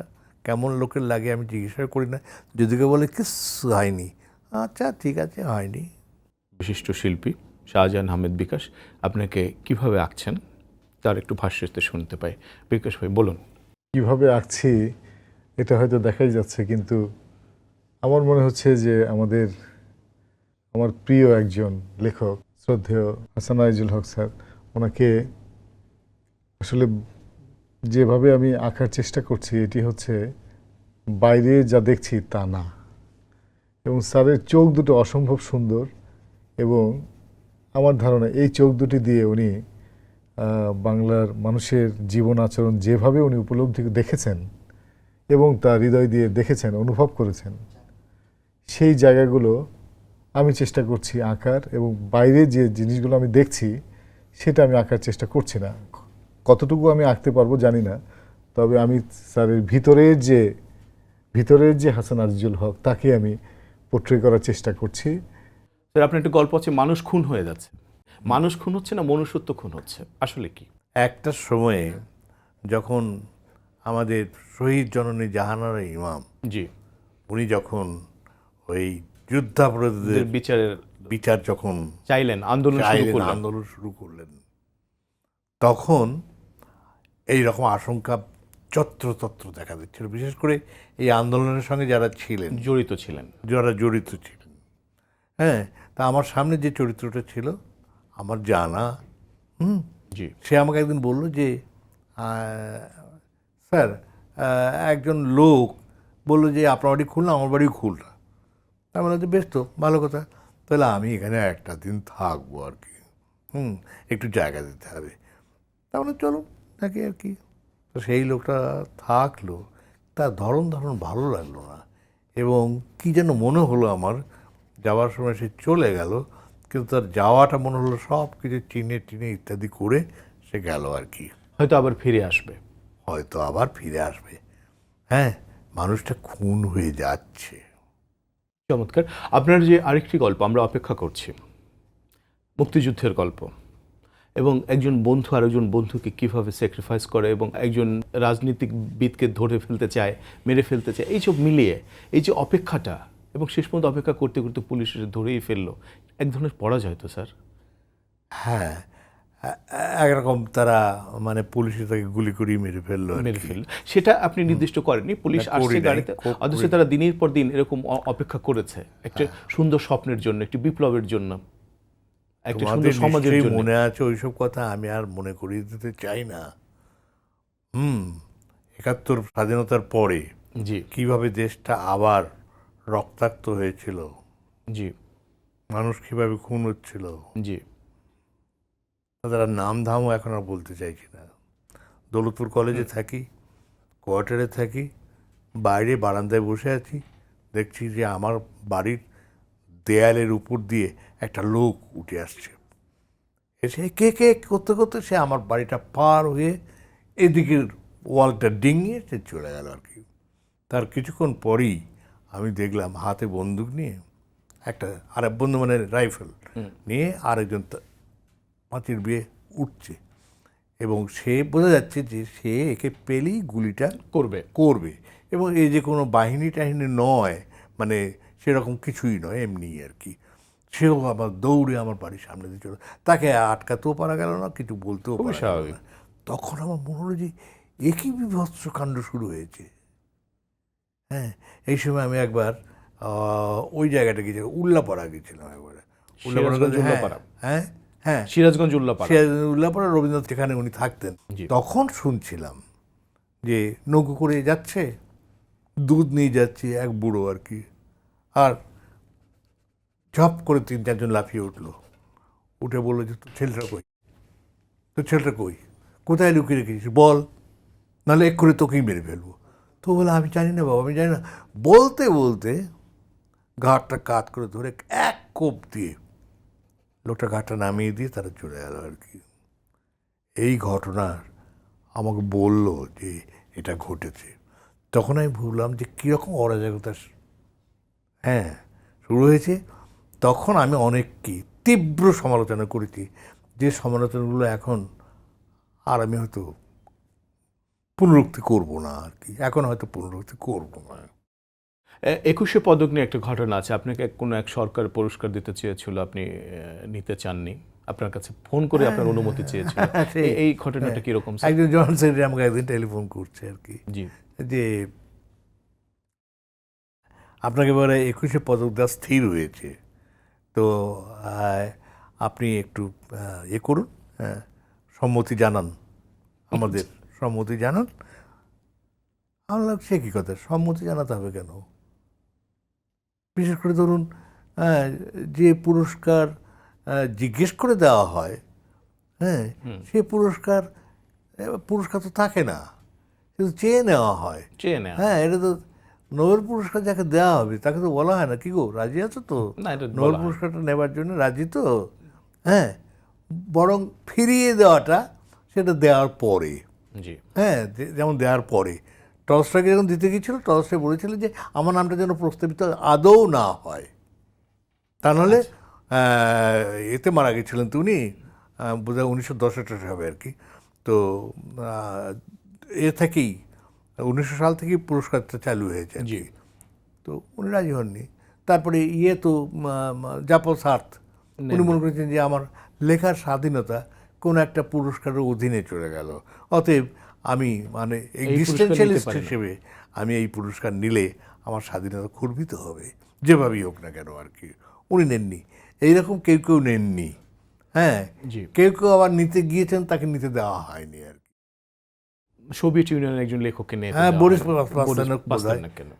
কেমন লোকের লাগে আমি জিজ্ঞাসা করি না, যদি কেউ বলে কিচ্ছু হয়নি, আচ্ছা ঠিক আছে হয়নি। বিশিষ্ট শিল্পী শাহজাহান আহমেদ বিকাশ আপনাকে কিভাবে আঁকছেন তার একটু ভাষ্যতে শুনতে পাই। বিকাশ ভাই বলুন। কিভাবে আঁকছি এটা হয়তো দেখাই যাচ্ছে, কিন্তু আমার মনে হচ্ছে যে আমার প্রিয় একজন লেখক শ্রদ্ধেয় হাসান আজিজুল হক স্যার, ওনাকে আসলে যেভাবে আমি আঁকার চেষ্টা করছি এটি হচ্ছে বাইরে যা দেখছি তা না, এবং স্যারের চোখ দুটো অসম্ভব সুন্দর, এবং আমার ধারণা এই চোখ দুটি দিয়ে উনি বাংলার মানুষের জীবন আচরণ যেভাবে উনি উপলব্ধি দেখেছেন এবং তার হৃদয় দিয়ে দেখেছেন, অনুভব করেছেন, সেই জায়গাগুলো আমি চেষ্টা করছি আঁকার, এবং বাইরে যে জিনিসগুলো আমি দেখছি সেটা আমি আঁকার চেষ্টা করছি না। কতটুকু আমি আঁকতে পারবো জানি না, তবে আমি স্যারের ভিতরের যে হাসান আজিজুল হক তাকে আমি পোট্রে করার চেষ্টা করছি। স্যার আপনার একটা গল্প আছে, মানুষ খুন হয়ে যাচ্ছে। মানুষ খুন হচ্ছে না মনুষ্যত্ব খুন হচ্ছে, আসলে কি? একটা সময়ে যখন আমাদের শহীদ জননী জাহানারা ইমাম, জি, উনি যখন ওই যুদ্ধাপরাধীদের বিচারের বিচার যখন চাইলেন, আন্দোলন শুরু চাইলেন, করলেন। আন্দোলন শুরু করলেন, তখন এই রকম আশঙ্কা যত্রতত্র দেখা দিচ্ছিল, বিশেষ করে এই আন্দোলনের সঙ্গে যারা ছিলেন, জড়িত ছিলেন। যারা জড়িত ছিলেন। হ্যাঁ, তা আমার সামনে যে চরিত্রটা ছিল আমার জানা, জি, সে আমাকে একদিন বলল যে স্যার, একজন লোক বললো যে আপনার বাড়ি খুলনা, আমার বাড়ি খুলনা। তার মানে বেশ, তো ভালো কথা, তাহলে আমি এখানে একটা দিন থাকবো আর কি, একটু জায়গা দিতে হবে। তার মানে চলো নাকি আর কি। তো সেই লোকটা থাকলো, তার ধরন ভালো লাগলো না, এবং কি যেন মনে হলো আমার, যাওয়ার সময় সে চলে গেল, কিন্তু তার যাওয়াটা মনে হলো সব কিছু টিনে ইত্যাদি করে সে গেল আর কি। হয়তো আবার ফিরে আসবে। হয়তো আবার ফিরে আসবে। হ্যাঁ, মানুষটা খুন হয়ে যাচ্ছে। চমৎকার। আপনার যে আরেকটি গল্প আমরা অপেক্ষা করছি, মুক্তিযুদ্ধের গল্প, এবং একজন বন্ধু আরেকজন বন্ধুকে কিভাবে স্যাক্রিফাইস করে এবং একজন রাজনীতিবিদকে ধরে ফেলতে চায়, মেরে ফেলতে চায়, এইসব মিলিয়ে এই যে অপেক্ষাটা, এবং শেষ পর্যন্ত অপেক্ষা করতে করতে পুলিশ এসে ধরেই ফেললো, এক ধরনের পরাজয় তো স্যার। হ্যাঁ, একরকম তারা মানে পুলিশে তাকে গুলি করিয়ে মেরে ফেললো আর মেরে কি। ফেললো, সেটা আপনি নির্দিষ্ট করেননি, পুলিশ না, আসছে করি নাই, গাড়িতে, অথচ তারা দিনের পর দিন এরকম অপেক্ষা করেছে একটা সুন্দর স্বপ্নের জন্য, একটি বিপ্লবের জন্য, একটা সুন্দর তোমাদের সমাজের নিশ্চয়ই জন্য। মনে আছে ওইসব কথা, আমি আর মনে করিয়ে দিতে চাই না। ৭১ স্বাধীনতার পরে জি, কিভাবে দেশটা আবার রক্তাক্ত হয়েছিল, জি, মানুষ কিভাবে খুন হচ্ছিল, জি, তারা নাম ধামও এখন আর বলতে চাইছি না। দৌলতপুর কলেজে থাকি, কোয়ার্টারে থাকি, বাইরে বারান্দায় বসে আছি, দেখছি যে আমার বাড়ির দেয়ালের উপর দিয়ে একটা লোক উঠে আসছে, এসে কে করতে করতে সে আমার বাড়িটা পার হয়ে এদিকের ওয়ালটা ডিঙিয়ে সে চলে গেল আর কি। তার কিছুক্ষণ পরেই আমি দেখলাম হাতে বন্দুক নিয়ে একটা আরেক বন্ধু, মানে রাইফেল নিয়ে আরেকজন পাঁচির বিয়ে উঠছে, এবং সে বোঝা যাচ্ছে যে সে একে পেলেই গুলিটা করবে, এবং এই যে কোনো বাহিনী টাহিনী নয়, মানে সেরকম কিছুই নয়, এমনি আর কি। সেও আবার দৌড়ে আমার বাড়ির সামনে দিয়ে চলো, তাকে আটকাতেও পারা গেল না, কিছু বলতেও খুবই পারা গেল স্বাভাবিক। না। তখন আমার মনে হলো যে একই বিভৎস কাণ্ড শুরু হয়েছে। হ্যাঁ, এই সময় আমি একবার ওই জায়গাটা গিয়েছিলাম, উল্লাপাড়া গেছিলাম একবার। সিরাজগঞ্জ উল্লাপাড়া। হ্যাঁ হ্যাঁ, সিরাজগঞ্জ উল্লাপাড়া। উল্লাপাড়া রবীন্দ্রনাথ যেখানে উনি থাকতেন, জি। তখন শুনছিলাম যে নৌকো করে যাচ্ছে, দুধ নিয়ে যাচ্ছে এক বুড়ো আর কি, আর ঝপ করে ৩-৪ জন লাফিয়ে উঠলো, উঠে বললো যে তোর ছেলেটা কই, কোথায় লুকিয়ে রেখেছিস বল, নাহলে এক্ষুনি তোকেই মেরে ফেলবো। তো বলে আমি জানি না বাবা, আমি জানি না। বলতে বলতে ঘাটটা কাত করে ধরে এক কোপ দিয়ে লোকটা ঘাটটা নামিয়ে দিয়ে তারা চলে গেল আর কি। এই ঘটনার আমাকে বলল যে এটা ঘটেছে, তখন আমি ভাবলাম যে কীরকম অরাজকতা হ্যাঁ শুরু হয়েছে। তখন আমি অনেককে তীব্র সমালোচনা করেছি, যে সমালোচনাগুলো এখন আর আমি হয়তো পুনরুক্তি করব না আর কি, এখন হয়তো পুনরুক্তি করব না। 21শে পদক নিয়ে একটা ঘটনা আছে, আপনাকে কোনো এক সরকার পুরস্কার দিতে চেয়েছিল, আপনি নিতে চাননি, আপনার কাছে ফোন করে আপনার অনুমতি চেয়েছিল। এই ঘটনাটা কিরকম? একজন জয়েন্ট সেক্রেটারি আমাকে একদিন টেলিফোন করছে আর কি, জি, যে আপনাকে এবারে 21শে পদক দেওয়া স্থির হয়েছে, তো আপনি একটু করুন, সম্মতি জানান, আমাদের সম্মতি জানান। আমার লাগছে সে কী কথা, সম্মতি জানাতে হবে কেন? বিশেষ করে ধরুন যে পুরস্কার জিজ্ঞেস করে দেওয়া হয়, হ্যাঁ, সে পুরস্কার তো থাকে না, কিন্তু চেয়ে নেওয়া হয়। চেয়ে নেওয়া, হ্যাঁ, এটা তো নোবেল পুরস্কার যাকে দেওয়া হবে তাকে তো বলা হয় না কি গো রাজি আছো তো না, এটা নোবেল পুরস্কারটা নেবার জন্য রাজি তো, হ্যাঁ, বরং ফিরিয়ে দেওয়াটা সেটা দেওয়ার পরে, জি, হ্যাঁ, যেমন দেওয়ার পরে টলস্টয়কে যখন দিতে গিয়েছিল, টলস্টয় বলেছিল যে আমার নামটা যেন প্রস্তাবিত আদৌ না হয়, তা নাহলে এতে মারা গেছিলেন তো উনি, বোধহয় 1910 হবে আর কি। তো এ থেকেই 1900 সাল থেকেই পুরস্কারটা চালু হয়েছে আর কি। তো উনি রাজি হননি। তারপরে তো জাপল সার্থ, উনি মনে করেছেন যে আমার লেখার স্বাধীনতা কোনো একটা পুরস্কারের অধীনে চলে গেল, অতএব আমি মানে এক্সিস্টেনশিয়ালিস্ট হিসেবে আমি এই পুরস্কার নিলে আমার স্বাধীনতা খর্বিত হবে, যেভাবেই হোক না কেন আর কি। উনি নেননি, এইরকম কেউ কেউ নেননি, হ্যাঁ, কেউ কেউ আবার নিতে গিয়েছেন, তাকে নিতে দেওয়া হয়নি আর কি। সোভিয়েত ইউনিয়নের একজন লেখককে নিয়ে, হ্যাঁ, বরিস পাস্তারনাক,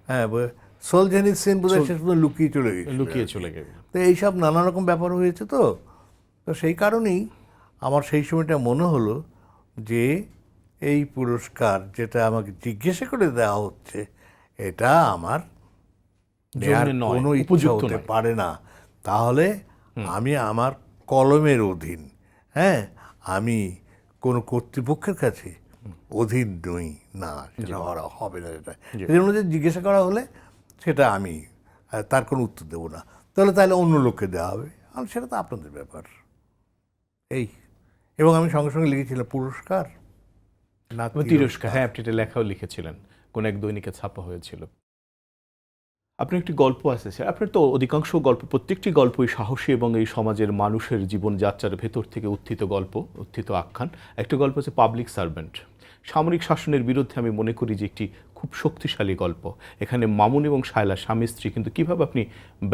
হ্যাঁ, সোলজেনিৎসিন বোধহয় শেষ পর্যন্ত লুকিয়ে চলে গেল। তো এইসব নানা রকম ব্যাপার হয়েছে, তো সেই কারণেই আমার সেই সময়টা মনে হলো যে এই পুরস্কার যেটা আমাকে জিজ্ঞাসা করে দেওয়া হচ্ছে, এটা আমার নেয়ার কোনো ইচ্ছা হতে পারে না। তাহলে আমি আমার কলমের অধীন, হ্যাঁ, আমি কোনো কর্তৃপক্ষের কাছে অধীন নই, না, সেটা হবে না। সেটা সেই জন্য যে জিজ্ঞাসা করা হলে সেটা আমি তার কোনো উত্তর দেবো না, তাহলে অন্য লোককে দেওয়া হবে, আর সেটা তো আপনাদের ব্যাপার। এই, এবং আমি সঙ্গে সঙ্গে লিখেছিলাম পুরস্কার না তিরস্কার। হ্যাঁ, আপনি এটা লেখাও লিখেছিলেন, কোন এক দৈনিকে ছাপা হয়েছিল। আপনার একটি গল্প আছে স্যার, আপনার তো অধিকাংশ গল্প, প্রত্যেকটি গল্পই সাহসী এবং এই সমাজের মানুষের জীবনযাত্রার ভেতর থেকে উত্থিত গল্প, উত্থিত আখ্যান। একটা গল্প হচ্ছে পাবলিক সার্ভেন্ট। সামরিক শাসনের বিরুদ্ধে আমি মনে করি যে একটি খুব শক্তিশালী গল্প। এখানে মামুন এবং শায়লা স্বামী স্ত্রী, কিন্তু কিভাবে আপনি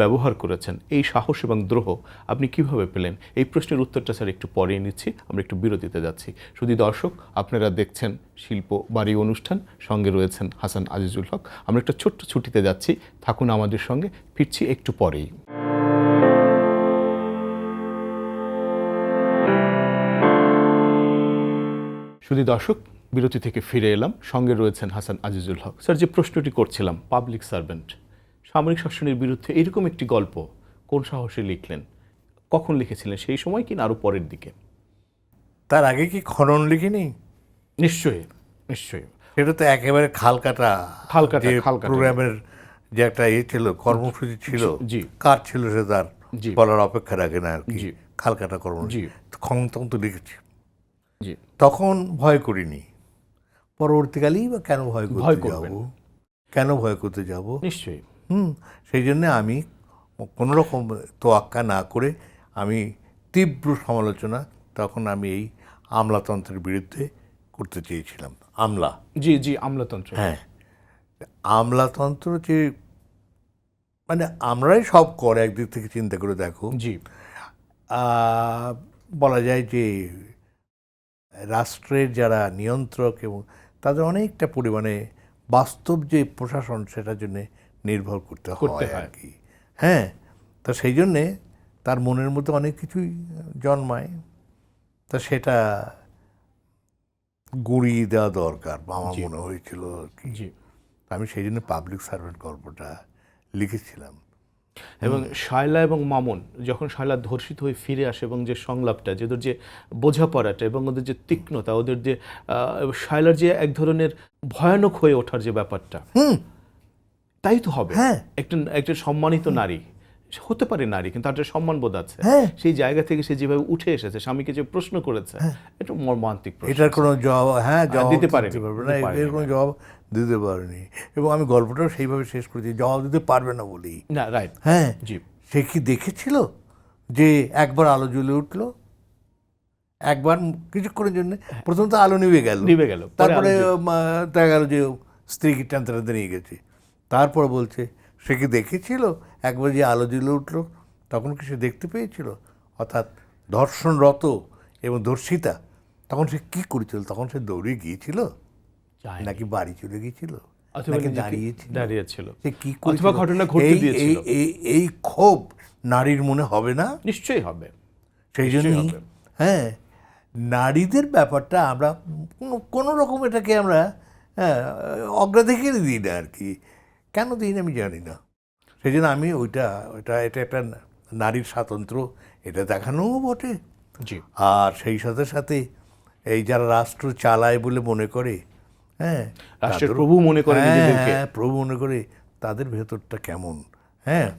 ব্যবহার করেছেন এই সাহস এবং দ্রোহ, আপনি কিভাবে পেলেন? এই প্রশ্নের উত্তরটা স্যার একটু পরে নিচ্ছি, আমরা একটু বিরতিতে যাচ্ছি। শুধু দর্শক, আপনারা দেখছেন শিল্প বাড়ি অনুষ্ঠান, সঙ্গে রয়েছেন হাসান আজিজুল হক। আমরা একটা ছোট্ট ছুটিতে যাচ্ছি, থাকুন আমাদের সঙ্গে, ফিরছি একটু পরেই। শুধু দর্শক, বিরতি থেকে ফিরে এলাম, সঙ্গে রয়েছেন হাসান আজিজুল হক। স্যার, যে প্রশ্নটি করছিলাম, পাবলিক সার্ভেন্ট, সামরিক শাসনের বিরুদ্ধে এরকম একটি গল্প কোন সাহসে লিখলেন, কখন লিখেছিলেন, সেই সময় কিনা আরও পরের দিকে? তার আগে কি খনন লিখিনি? নিশ্চয়ই, নিশ্চয়ই। সেটা তো একেবারে খালকাটা প্রোগ্রামের যে একটা ছিল, কর্মসূচি ছিল, কার ছিল সে তার বলার অপেক্ষা রাখে না আর কি। খালকাটা কর্মসূচি তখন তো লিখেছি, তখন ভয় করিনি। পরবর্তীকালেই বা কেন ভয় করতে যাব? নিশ্চয়ই। সেই জন্য আমি কোনো রকম তোয়াক্কা না করে আমি তীব্র সমালোচনা তখন আমি এই আমলাতন্ত্রের বিরুদ্ধে করতে চেয়েছিলাম। আমলাতন্ত্র। হ্যাঁ, আমলাতন্ত্র যে মানে আমরাই সব করে, একদিক থেকে চিন্তা করে দেখো, বলা যায় যে রাষ্ট্রের যারা নিয়ন্ত্রক এবং তাদের অনেকটা পরিমাণে বাস্তব যে প্রশাসন সেটার জন্য নির্ভর করতে হয় আর কি। হ্যাঁ, তো সেই জন্যে তার মনের মধ্যে অনেক কিছুই জন্মায়, তা সেটা গুঁড়িয়ে দেওয়া দরকার আমার মনে হয়েছিল আর কি। আমি সেই জন্য পাবলিক সার্ভেন্ট গল্পটা লিখেছিলাম। এবং শায়লা এবং মামুন যখন শায়লা ধর্ষিত হয়ে ফিরে আসে এবং যে সংলাপটা, যে ওদের যে বোঝাপড়াটা এবং ওদের যে তীক্ষ্ণতা, ওদের যে শায়লার যে এক ধরনের ভয়ানক হয়ে ওঠার যে ব্যাপারটা, তাই তো হবে। হ্যাঁ। একটা সম্মানিত নারী হতে পারে নারী, কিন্তু তার একটা সম্মানবোধ আছে। হ্যাঁ। সেই জায়গা থেকে সে যেভাবে উঠে এসেছে, স্বামীকে যে প্রশ্ন করেছে, এটা মর্মান্তিক প্রশ্ন। এটার কোনো জবাব জবাব দিতে পারেনি, পারবে না, দিতে পারেনি। এর কোনো জবাব দিতে পারেনি। এবং আমি গল্পটাও সেইভাবে শেষ করেছি, জবাব দিতে পারবে না বলেই। না, রাইট। হ্যাঁ, জি। সে কি দেখেছিল যে একবার আলো জ্বলে উঠলো, একবার কিছুক্ষণের জন্য, প্রথম তো আলো নিভে গেল, নিভে গেল, পরে তারপরে আলো জ্বলে- দেখা গেল যে স্ত্রীকে টানতে টানতে নিয়ে গেছে। তারপর বলছে সে কি দেখেছিল একবার যে আলো জ্বলে উঠলো, তখন কি সে দেখতে পেয়েছিল? অর্থাৎ ধর্ষণরত এবং ধর্ষিতা তখন সে কি করেছিল? তখন সে দৌড়ে গিয়েছিল যায়নি। নাকি বাড়ি চলে গিয়েছিল অথবা নাকি নিজেকে দাঁড়িয়েছিল? দাঁড়িয়েছিল। সে কি অথবা করেছিল? ঘটনা ঘটতে এই- দিয়েছিল। এই ক্ষোভ নারীর মনে হবে না? নিশ্চয়ই হবে। সেই নিশ্চয়ই জন্যই হবে। হ্যাঁ, নারীদের ব্যাপারটা আমরা কোনো রকম এটাকে আমরা অগ্রাধিকার দিই না আর কি। কেন দিই না আমি জানি না। সেই জন্য আমি এটা একটা নারীর স্বাতন্ত্র্য, এটা দেখানোও বটে। জি। আর সেই সাথে সাথে এই যারা রাষ্ট্র চালায় বলে মনে করে, হ্যাঁ, রাষ্ট্রের তাদেরও- প্রভু মনে করে হ্যাঁ, নিজেদেরকে। হ্যাঁ, প্রভু মনে করে, তাদের ভেতরটা কেমন। হ্যাঁ,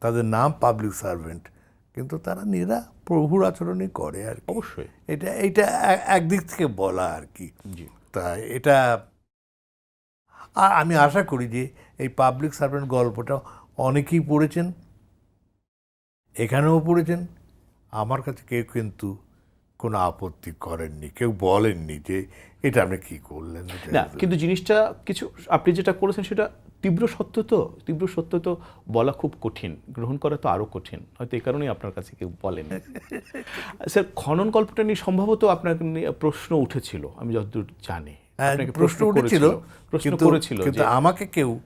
তাদের নাম পাবলিক সার্ভেন্ট, কিন্তু তারা নিজেরা প্রভুর আচরণই করে আর কি। অবশ্যই। এটা একদিক থেকে বলা আর কি। জি। তা এটা আমি আশা করি যে এই পাবলিক সার্ভেন্ট গল্পটা অনেকেই পড়েছেন, এখানেও পড়েছেন। আমার কাছে কেউ কিন্তু কোনো আপত্তি করেননি, কেউ বলেননি যে এটা আপনি কী করলেন। না, কিন্তু জিনিসটা কিছু আপনি যেটা করেছেন সেটা তীব্র সত্য। তো তীব্র সত্য তো বলা খুব কঠিন, গ্রহণ করা তো আরও কঠিন। হয়তো এই কারণেই আপনার কাছে কেউ বলেন। স্যার, খনন গল্পটা নিয়ে সম্ভবত আপনার নিয়ে প্রশ্ন উঠেছিল, আমি যতদূর জানি। আপনাকে প্রশ্ন উঠেছিল, প্রশ্ন কিন্তু করেছিল কিন্তু যে আমাকে কেউ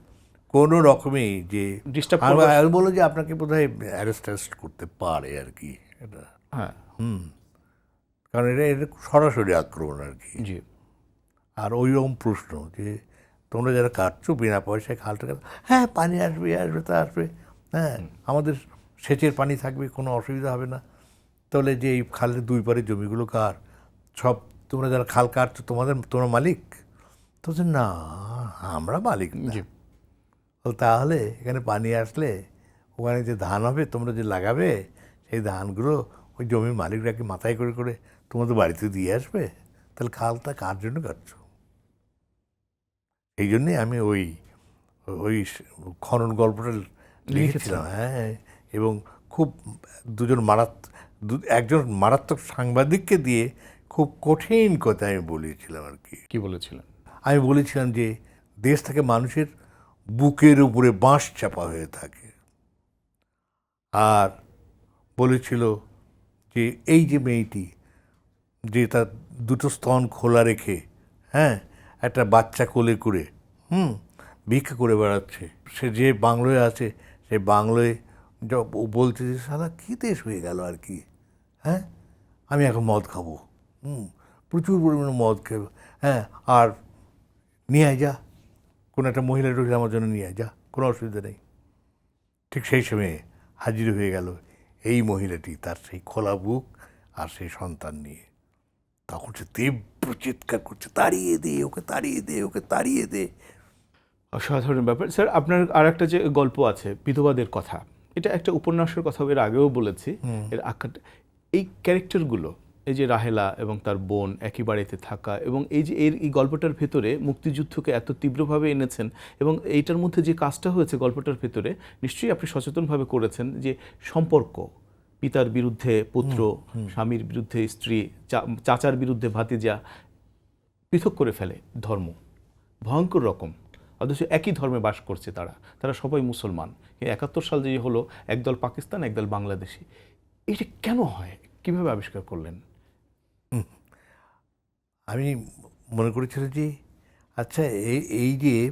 কোনো রকমেই যে Disturb করবার- আমি বললো যে আপনাকে বোধহয় অ্যারেস্ট করতে পারে আর কি। এটা হ্যাঁ, কারণ এটা সরাসরি আক্রমণ আর কি। জি, আর ওই রকম প্রশ্ন যে তোমরা যারা কাটছো বিনা পয়সায় খালটা কাটো, হ্যাঁ পানি আসবে তা আসবে, হ্যাঁ আমাদের সেচের পানি থাকবে, কোনো অসুবিধা হবে না। তাহলে যে এই খালের দুই পারে জমিগুলো কার? সব তোমরা যারা খাল কাটছো তোমরা মালিক? তো বলছে, না আমরা মালিক না। জি। তাহলে এখানে পানি আসলে ওখানে যে ধান হবে তোমরা যে লাগাবে, সেই ধানগুলো ওই জমির মালিকরা কি মাথায় করে করে তোমাদের বাড়িতে দিয়ে আসবে? তাহলে খালটা কার জন্য কাটছো? এই জন্যে আমি ওই ওই খনন গল্পটা লিখেছিলাম। হ্যাঁ, এবং খুব একজন মারাত্মক সাংবাদিককে দিয়ে খুব কঠিন কথা আমি বলেছিলাম আর কি। কি বলেছিলেন? আমি বলেছিলাম যে দেশ থেকে মানুষের বুকের উপরে বাঁশ চাপা হয়ে থাকে, আর বলেছিল যে এই যে মেয়েটি যে তার দুটো স্তন খোলা রেখে, হ্যাঁ, একটা বাচ্চা কোলে করে ভিক্ষা করে বেড়াচ্ছে, সে যে বাংলোয় আছে সেই বাংলোয় ও বলছে যে সারা কী দেশ হয়ে গেল আর কি। হ্যাঁ, আমি এখন মদ খাবো, প্রচুর পরিমাণে মদ খাবো, হ্যাঁ, আর নিয়ে আয় যা, কোনো একটা মহিলা ঢুকলে আমার জন্য নিয়ে আয় যা, কোনো অসুবিধা নেই। ঠিক সেই সময়ে হাজির হয়ে গেল এই মহিলাটি, তার সেই খোলা বুক আর সেই সন্তান নিয়ে। তখন সে তীব্র চিৎকার করছে, তাড়িয়ে দে ওকে, তাড়িয়ে দে ওকে, তাড়িয়ে দে। অসাধারণ ব্যাপার। স্যার, আপনার আর একটা যে গল্প আছে বিধবাদের কথা, এটা একটা উপন্যাসের কথা এর আগেও বলেছি। এর আখ্যাটা, এই ক্যারেক্টারগুলো, এই যে রাহেলা এবং তার বোন একই বাড়িতে থাকা, এবং এই যে এই গল্পটার ভেতরে মুক্তিযুদ্ধকে এত তীব্রভাবে এনেছেন, এবং এইটার মধ্যে যে কাজটা হয়েছে গল্পটার ভেতরে, নিশ্চয়ই আপনি সচেতনভাবে করেছেন যে সম্পর্ক, পিতার বিরুদ্ধে পুত্র, স্বামীর বিরুদ্ধে স্ত্রী, চাচার বিরুদ্ধে ভাতিজা, পৃথক করে ফেলে ধর্ম, ভয়ঙ্কর রকম। অথচ একই ধর্মে বাস করছে তারা সবাই মুসলমান। 71 সাল যে হলো, একদল পাকিস্তান একদল বাংলাদেশি, এটা কেন হয়, কিভাবে আবিষ্কার করলেন? আমি মনে করেছিলাম যে আচ্ছা এই যে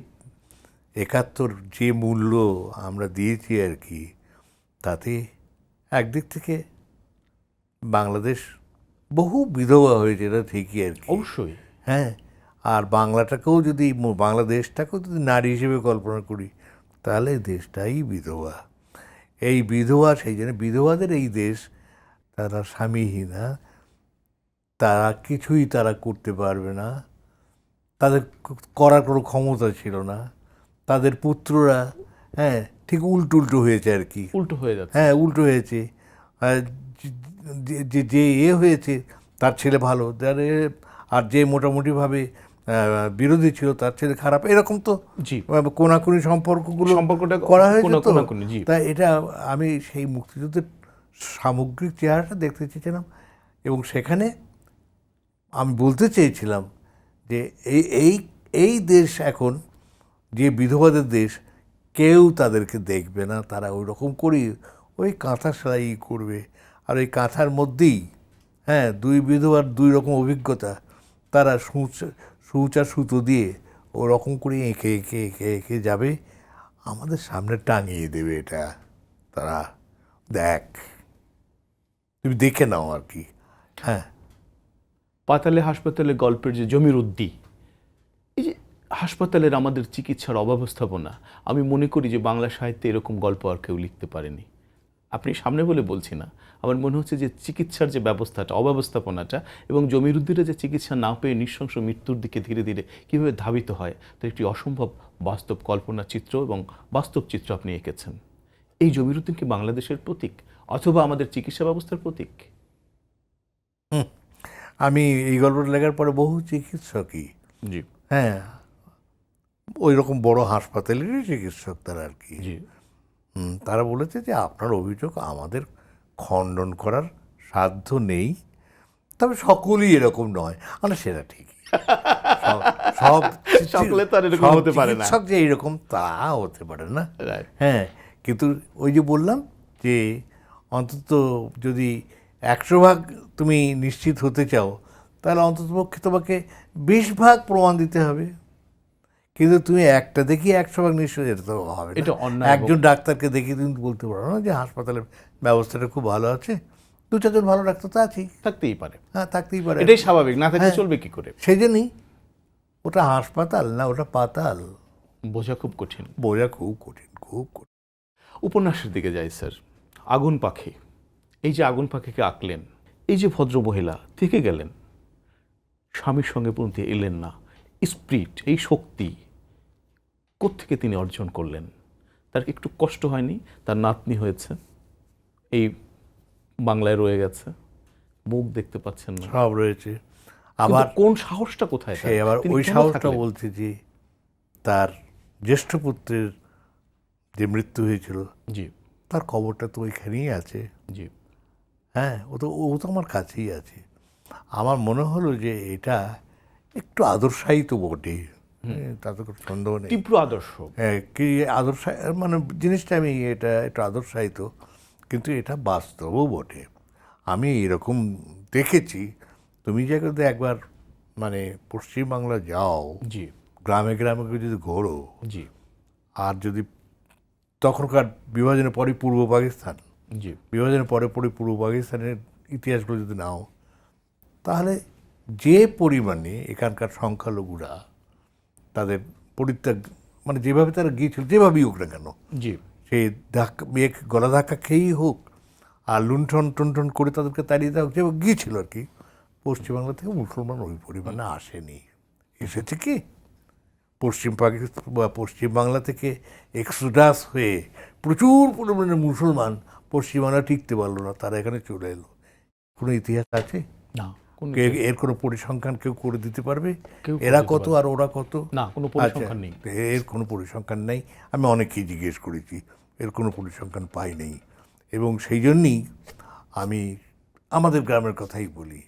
71 যে মূল্য আমরা দিয়েছি আর কি, তাতে একদিক থেকে বাংলাদেশ বহু বিধবা হয়েছে, এটা ঠিকই আর কি। অবশ্যই। হ্যাঁ, আর বাংলাটাকেও যদি বাংলাদেশটাকেও যদি নারী হিসেবে কল্পনা করি, তাহলে দেশটাই বিধবা। এই বিধবা, সেই জন্য বিধবাদের এই দেশ, তারা স্বামীহীনা, তারা কিছুই তারা করতে পারবে না, তাদের করার কোনো ক্ষমতা ছিল না, তাদের পুত্ররা হ্যাঁ ঠিক উল্টো হয়েছে আর কি, উল্টো হয়ে যাচ্ছে। হ্যাঁ উল্টো হয়েছে। আর যে হয়েছে তার ছেলে ভালো, আর যে মোটামুটিভাবে বিরোধী ছিল তার ছেলে খারাপ, এরকম তো জি, কোনাকুনি সম্পর্কটা করা হয়েছে তো। কোনাকুনি, জি। তাই এটা আমি সেই মুক্তিযুদ্ধের সামগ্রিক চেহারাটা দেখতে চেয়েছিলাম, এবং সেখানে আমি বলতে চেয়েছিলাম যে এই দেশ এখন যে বিধবাদের দেশ, কেউ তাদেরকে দেখবে না, তারা ওই রকম করেই ওই কাঁথা সেলাই করবে। আর ওই কাঁথার মধ্যেই হ্যাঁ দুই বিধবার দুই রকম অভিজ্ঞতা, তারা সূচ আর সুতো দিয়ে ওরকম করে এঁকে এঁকে এঁকে এঁকে যাবে, আমাদের সামনে টাঙিয়ে দেবে। এটা তারা দেখ, তুমি দেখে নাও আর কি। হ্যাঁ, পাতালে হাসপাতালে গল্পের যে জমির উদ্দি, এই যে হাসপাতালের আমাদের চিকিৎসার অব্যবস্থাপনা, আমি মনে করি যে বাংলা সাহিত্যে এরকম গল্প আর কেউ লিখতে পারেনি। আপনি সামনে বলে বলছি না, আমার মনে হচ্ছে যে চিকিৎসার যে ব্যবস্থাটা, অব্যবস্থাপনাটা, এবং জমির উদ্দিরা যে চিকিৎসা না পেয়ে নৃশংস মৃত্যুর দিকে ধীরে ধীরে কীভাবে ধাবিত হয়, তার একটি অসম্ভব বাস্তব কল্পনা চিত্র এবং বাস্তব চিত্র আপনি এঁকেছেন। এই জমির উদ্দিন কি বাংলাদেশের প্রতীক, অথবা আমাদের চিকিৎসা ব্যবস্থার প্রতীক? আমি এই গল্পটা লেখার পরে বহু চিকিৎসকই, জি হ্যাঁ ওই রকম বড় হাসপাতালেরই চিকিৎসক তারা আর কি, জি, তারা বলেছে যে আপনার অভিযোগ আমাদের খণ্ডন করার সাধ্য নেই, তবে সকলেই এরকম নয়। মানে সেটা ঠিকই, সব সকলে তো আর এরকম হতে পারে না। চিকিৎসক যে এইরকম তা হতে পারে না। রাইট। হ্যাঁ, কিন্তু ওই যে বললাম যে অন্তত যদি 100 ভাগ তুমি নিশ্চিত হতে চাও, তাহলে অন্ততপক্ষে তোমাকে 20 ভাগ প্রমাণ দিতে হবে। কিন্তু তুমি একটা দেখি 100 ভাগ নিশ্চয়, এটা তো হবে না। এটা অন্যায়। একজন ডাক্তারকে দেখি তুমি বলতে পারো না যে হাসপাতালের ব্যবস্থাটা খুব ভালো আছে, 2-4 জন ভালো ডাক্তার তো আছেই, থাকতেই পারে, হ্যাঁ থাকতেই পারে। এটাই স্বাভাবিক, না থাকলে হ্যাঁ। চলবে কি করে? সেই জন্যই ওটা হাসপাতাল না, ওটা পাতাল। বোঝা খুব কঠিন। বোঝা খুব কঠিন, খুব কঠিন। উপন্যাসের দিকে যাই স্যার। আগুন পাখি, এই যে আগুন পাখিকে আঁকলেন, এই যে ভদ্র মহিলা থেকে গেলেন, স্বামীর সঙ্গে পর্যন্ত এলেন না, স্পিরিট, এই শক্তি কোত্থেকে তিনি অর্জন করলেন? তার কি একটু কষ্ট হয়নি? তার নাতনি হয়েছে, এই বাংলায় রয়ে গেছে, মুখ দেখতে পাচ্ছেন না, সব রয়েছে। আবার আবার কোন সাহসটা কোথায় তার? সে আবার তিনি ওই কেন সাহসটা থাকলেন? বলছে যে তার জ্যেষ্ঠ পুত্রের যে মৃত্যু হয়েছিল, জি তার খবরটা তো ওইখানেই আছে। জি, হ্যাঁ, ও তো আমার কাছেই আছে। আমার মনে হলো যে এটা একটু আদর্শায়ী তো বটে, তাতে কোনো সন্দেহ নেই। তীব্র আদর্শ। হ্যাঁ, কি আদর্শ, মানে জিনিসটা আমি এটা একটু আদর্শায়িত, কিন্তু এটা বাস্তবও বটে। আমি এরকম দেখেছি, তুমি যদি একবার মানে পশ্চিমবাংলা যাও, জি গ্রামে গ্রামে যদি ঘোরো, জি আর যদি তখনকার বিভাজনের পরে পূর্ব পাকিস্তান, জি, বিভাজনের পরে পূর্ব পাকিস্তানের ইতিহাসগুলো যদি নাও, তাহলে যে পরিমাণে এখানকার সংখ্যালঘুরা তাদের পরিত্যাগ, মানে যেভাবে তারা গিয়েছিল, যেভাবেই হোক না কেন, জি, সেই গলা ধাক্কা খেয়েই হোক আর লুণ্ঠন টুণ্ঠন করে তাদেরকে তাড়িয়ে দেওয়া হোক, যেভাবে গিয়েছিল আর কি, পশ্চিমবাংলা থেকে মুসলমান ওই পরিমাণে আসেনি। এসেছে কি পশ্চিমবাংলা থেকে এক্সোডাস হয়ে প্রচুর পরিমাণে মুসলমান পশ্চিমবাংলা টিকতে পারলো না, তারা এখানে চলে এলো। কোনো ইতিহাস আছে? না, কোন এর কোনো পরিসংখ্যান কেউ করে দিতে পারবে? কেউ করে এরা দিতে কত আর ওরা কত? না, কোনো পরিসংখ্যান নেই। আচ্ছা, এর কোনো পরিসংখ্যান নেই। আমি অনেককেই জিজ্ঞেস করেছি, এর কোনো পরিসংখ্যান পাই নেই। এবং সেই জন্যই আমি আমাদের গ্রামের কথাই বলি,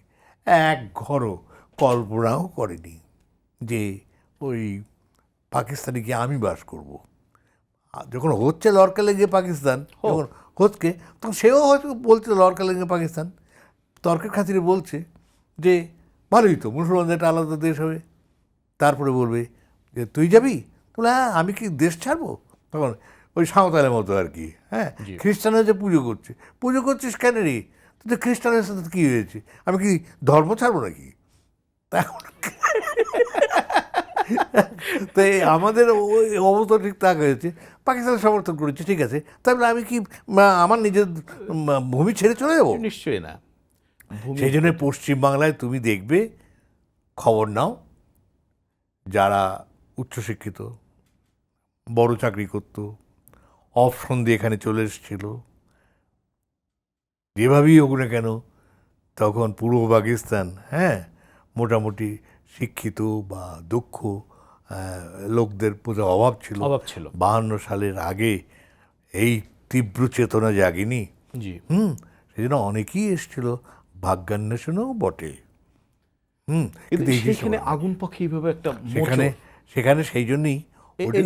এক ঘরও কল্পনাও করেনি যে ওই পাকিস্তানে গিয়ে আমি বাস করব। যখন হচ্ছে লড়কালেঙ্গে পাকিস্তান, যখন হচ্ছে, তখন সেও হয়তো বলছে লড়কালেঙ্গে পাকিস্তান, তর্কের খাতিরে বলছে যে ভালোই তো, মুসলমানদের একটা আলাদা দেশ হবে। তারপরে বলবে যে তুই যাবি, তাহলে হ্যাঁ, আমি কি দেশ ছাড়বো? তখন ওই সাঁওতালের মতো আর কি, হ্যাঁ, খ্রিস্টান হয়েছে, পুজো করছিস কেন রে? তুই খ্রিস্টানের সাথে কী হয়েছে? আমি কি ধর্ম ছাড়বো নাকি? এখন তো এই আমাদের ওই অবস্থা ঠিক তা হয়েছে, পাকিস্তানের সমর্থন করেছে, ঠিক আছে, তাহলে আমি কি আমার নিজের ভূমি ছেড়ে চলে যাবো? নিশ্চয়ই না। সেই জন্য পশ্চিমবাংলায় তুমি দেখবে, খবর নাও, যারা উচ্চশিক্ষিত, বড় চাকরি করত, অপশন দিয়ে এখানে চলে এসেছিল, যেভাবেই হোক না কেন, তখন পূর্ব পাকিস্তান, হ্যাঁ, মোটামুটি শিক্ষিত বা দক্ষ লোকদের প্রচুর অভাব ছিল। 52 সালের আগে এই তীব্র চেতনা জাগেনি। জি। সেই জন্য অনেকেই এসেছিল, ভাগ্যান্বেষণও বটে। কিন্তু সেখানে আগুন পাখি এইভাবে একটা সেখানে সেই জন্যই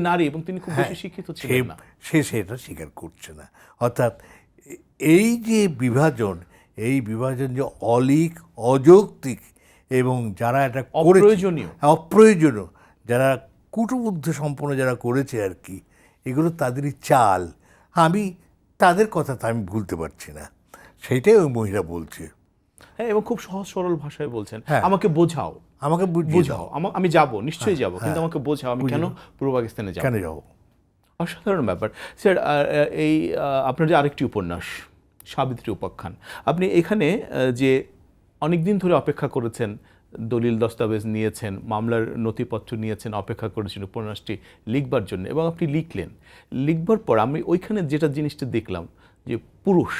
নারী, এবং তিনি খুব বেশি শিক্ষিত ছিলেন না। সে সেটা স্বীকার করছে না। অর্থাৎ এই যে বিভাজন, এই বিভাজন যে অলীক, অযৌক্তিক, এবং যারা এটা অপ্রয়োজনীয়, যারা কুটবুদ্ধি সম্পন্ন যারা করেছে আর কি, এগুলো তাদেরই চাল। আমি তাদের কথা তো আমি ভুলতে পারছি না, সেইটাই ওই মহিলা বলছে। হ্যাঁ, এবং খুব সহজ সরল ভাষায় বলছেন, আমাকে বোঝাও, আমি যাব, নিশ্চয়ই যাব, কিন্তু আমাকে বোঝাও আমি কেন পূর্ব পাকিস্তানে যাব। অসাধারণ ব্যাপার স্যার। এই আপনার যে আরেকটি উপন্যাস সাবিত্রী উপাখ্যান, আপনি এখানে যে অনেক দিন ধরে অপেক্ষা করেছেন, দলিল দস্তাবেজ নিয়েছেন, মামলার নথিপত্র নিয়েছেন, অপেক্ষা করেছেন উপন্যাসটি লিখবার জন্য, এবং আপনি লিখবার পর আমি ওইখানে যেটা জিনিসটা দেখলাম, যে পুরুষ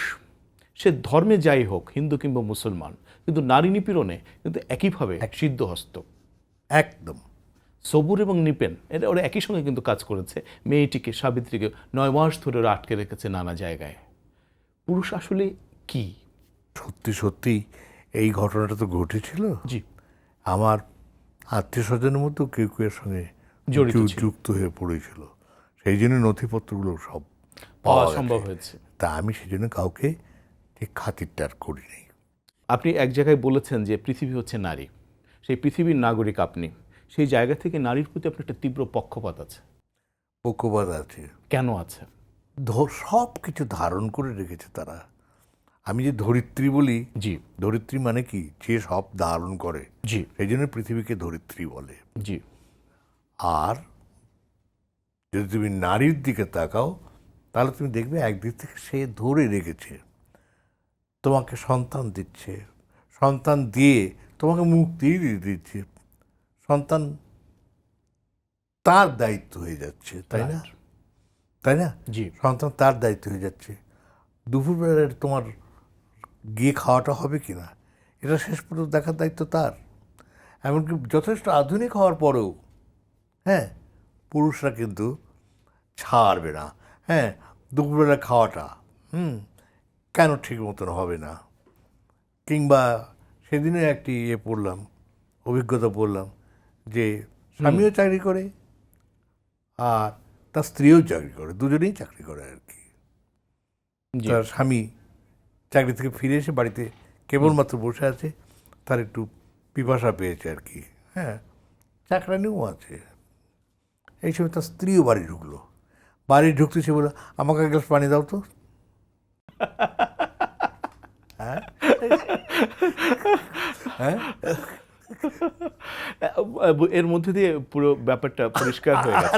সে ধর্মে যাই হোক, হিন্দু কিংবা মুসলমান, কিন্তু নারী নিপীড়নে কিন্তু একইভাবে সিদ্ধহস্ত। একদম সবুর এবং নিপেন ওরা একই সঙ্গে কিন্তু কাজ করেছে। মেয়েটিকে, সাবিত্রীকে 9 মাস ধরে ওরা আটকে রেখেছে নানা জায়গায়। পুরুষ আসলে কি? সত্যি সত্যি এই ঘটনাটা তো ঘটেছিল। জি। আমার আত্মীয় স্বজনের মতো কেউ কেউ এর সঙ্গে যুক্ত হয়ে পড়েছিল, সেই জন্য নথিপত্রগুলো সব পাওয়া সম্ভব হয়েছে। তা আমি সেই জন্য কাউকে ঠিক খাতিরটার করিনি। আপনি এক জায়গায় বলেছেন যে পৃথিবী হচ্ছে নারী, সেই পৃথিবীর নাগরিক আপনি, সেই জায়গা থেকে নারীর প্রতি আপনার একটা তীব্র পক্ষপাত আছে। কেন আছে? সব কিছু ধারণ করে রেখেছে তারা। আমি যে ধরিত্রী বলি, জি, ধরিত্রী মানে কি, যে সব ধারণ করে, জি, সেই জন্য পৃথিবীকে ধরিত্রী বলে। জি। আর যদি তুমি নারীর দিকে তাকাও, তাহলে তুমি দেখবে একদিক থেকে সে ধরে রেখেছে, তোমাকে সন্তান দিচ্ছে, সন্তান দিয়ে তোমাকে মুক্তি দিয়ে দিচ্ছে, সন্তান তার দায়িত্ব হয়ে যাচ্ছে, তাই না? জি। সন্তান তার দায়িত্ব হয়ে যাচ্ছে। দুপুরবেলার তোমার গিয়ে খাওয়াটা হবে কি না, এটা শেষ পর্যন্ত দেখার দায়িত্ব তার। এমনকি যথেষ্ট আধুনিক হওয়ার পরেও, হ্যাঁ, পুরুষরা কিন্তু ছাড়বে না। হ্যাঁ, দুপুরবেলা খাওয়াটা কেন ঠিক মতন হবে না? কিংবা সেদিনে একটি পড়লাম, অভিজ্ঞতা পড়লাম, যে স্বামীও চাকরি করে আর তার স্ত্রীও চাকরি করে, দুজনেই চাকরি করে আর কি। তার স্বামী চাকরি থেকে ফিরে এসে বাড়িতে কেবলমাত্র বসে আছে, তার একটু পিপাসা পেয়েছে আর কি, হ্যাঁ, চাকরানিও আছে। এই সময় তার স্ত্রীও বাড়ি ঢুকলো, বাড়ি ঢুকতে সে বললো, আমাকে এক গ্লাস পানি দাও তো। হ্যাঁ, এর মধ্যে দিয়ে পুরো ব্যাপারটা পরিষ্কার হয়ে গেছে।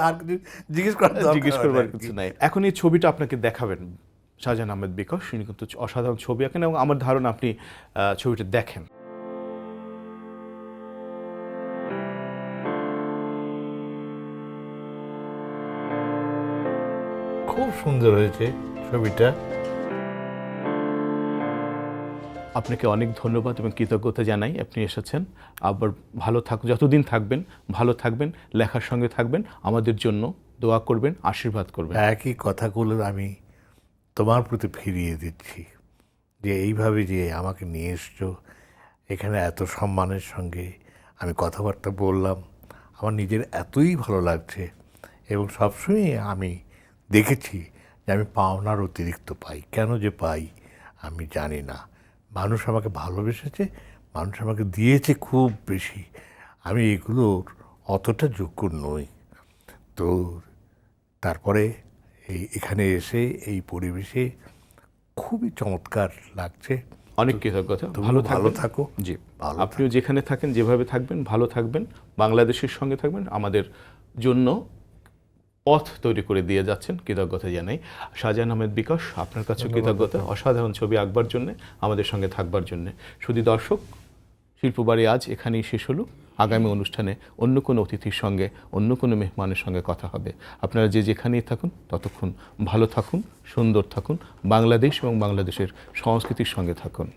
আর কিছু জিজ্ঞেস করবার কিছু নাই। এখন এই ছবিটা আপনাকে দেখাবেন শাহজাহান আহমেদ বিকাশ, তিনি কিন্তু অসাধারণ ছবি আঁকেন, এবং আমার ধারণা আপনি ছবিটা দেখেন। খুব সুন্দর হয়েছে ছবিটা। আপনাকে অনেক ধন্যবাদ এবং কৃতজ্ঞতা জানাই, আপনি এসেছেন। আবার ভালো যতদিন থাকবেন ভালো থাকবেন, লেখার সঙ্গে থাকবেন, আমাদের জন্য দোয়া করবেন, আশীর্বাদ করবেন। একই কথাগুলো আমি তোমার প্রতি ফিরিয়ে দিচ্ছি, যে এইভাবে যে আমাকে নিয়ে এসছো এখানে, এত সম্মানের সঙ্গে আমি কথাবার্তা বললাম, আমার নিজের এতই ভালো লাগছে। এবং সবসময় আমি দেখেছি যে আমি পাওনার অতিরিক্ত পাই। কেন যে পাই আমি জানি না। মানুষ আমাকে ভালোবেসেছে, মানুষ আমাকে দিয়েছে খুব বেশি, আমি এগুলোর অতটা যোগ্য নই। তো তারপরে এখানে এসে এই পরিবেশে খুবই চমৎকার লাগছে, অনেক কৃতজ্ঞতা। তুমিও ভালো ভালো থাকবেন। থাকো। জি, ভালো আপনিও যেখানে থাকেন যেভাবে থাকবেন ভালো থাকবেন, বাংলাদেশের সঙ্গে থাকবেন, আমাদের জন্য পথ তৈরি করে দিয়ে যাচ্ছেন, কৃতজ্ঞতা জানাই। শাহজাহান আহমেদ বিকাশ, আপনার কাছে কৃতজ্ঞতা অসাধারণ ছবি আঁকবার জন্যে, আমাদের সঙ্গে থাকবার জন্যে। শুধু দর্শক, শিল্পবাড়ি আজ এখানেই শেষ হলো। আগামী অনুষ্ঠানে অন্য কোনো অতিথির সঙ্গে, অন্য কোনো মেহমানের সঙ্গে কথা হবে। আপনারা যে যেখানেই থাকুন ততক্ষণ ভালো থাকুন, সুন্দর থাকুন, বাংলাদেশ এবং বাংলাদেশের সংস্কৃতির সঙ্গে থাকুন।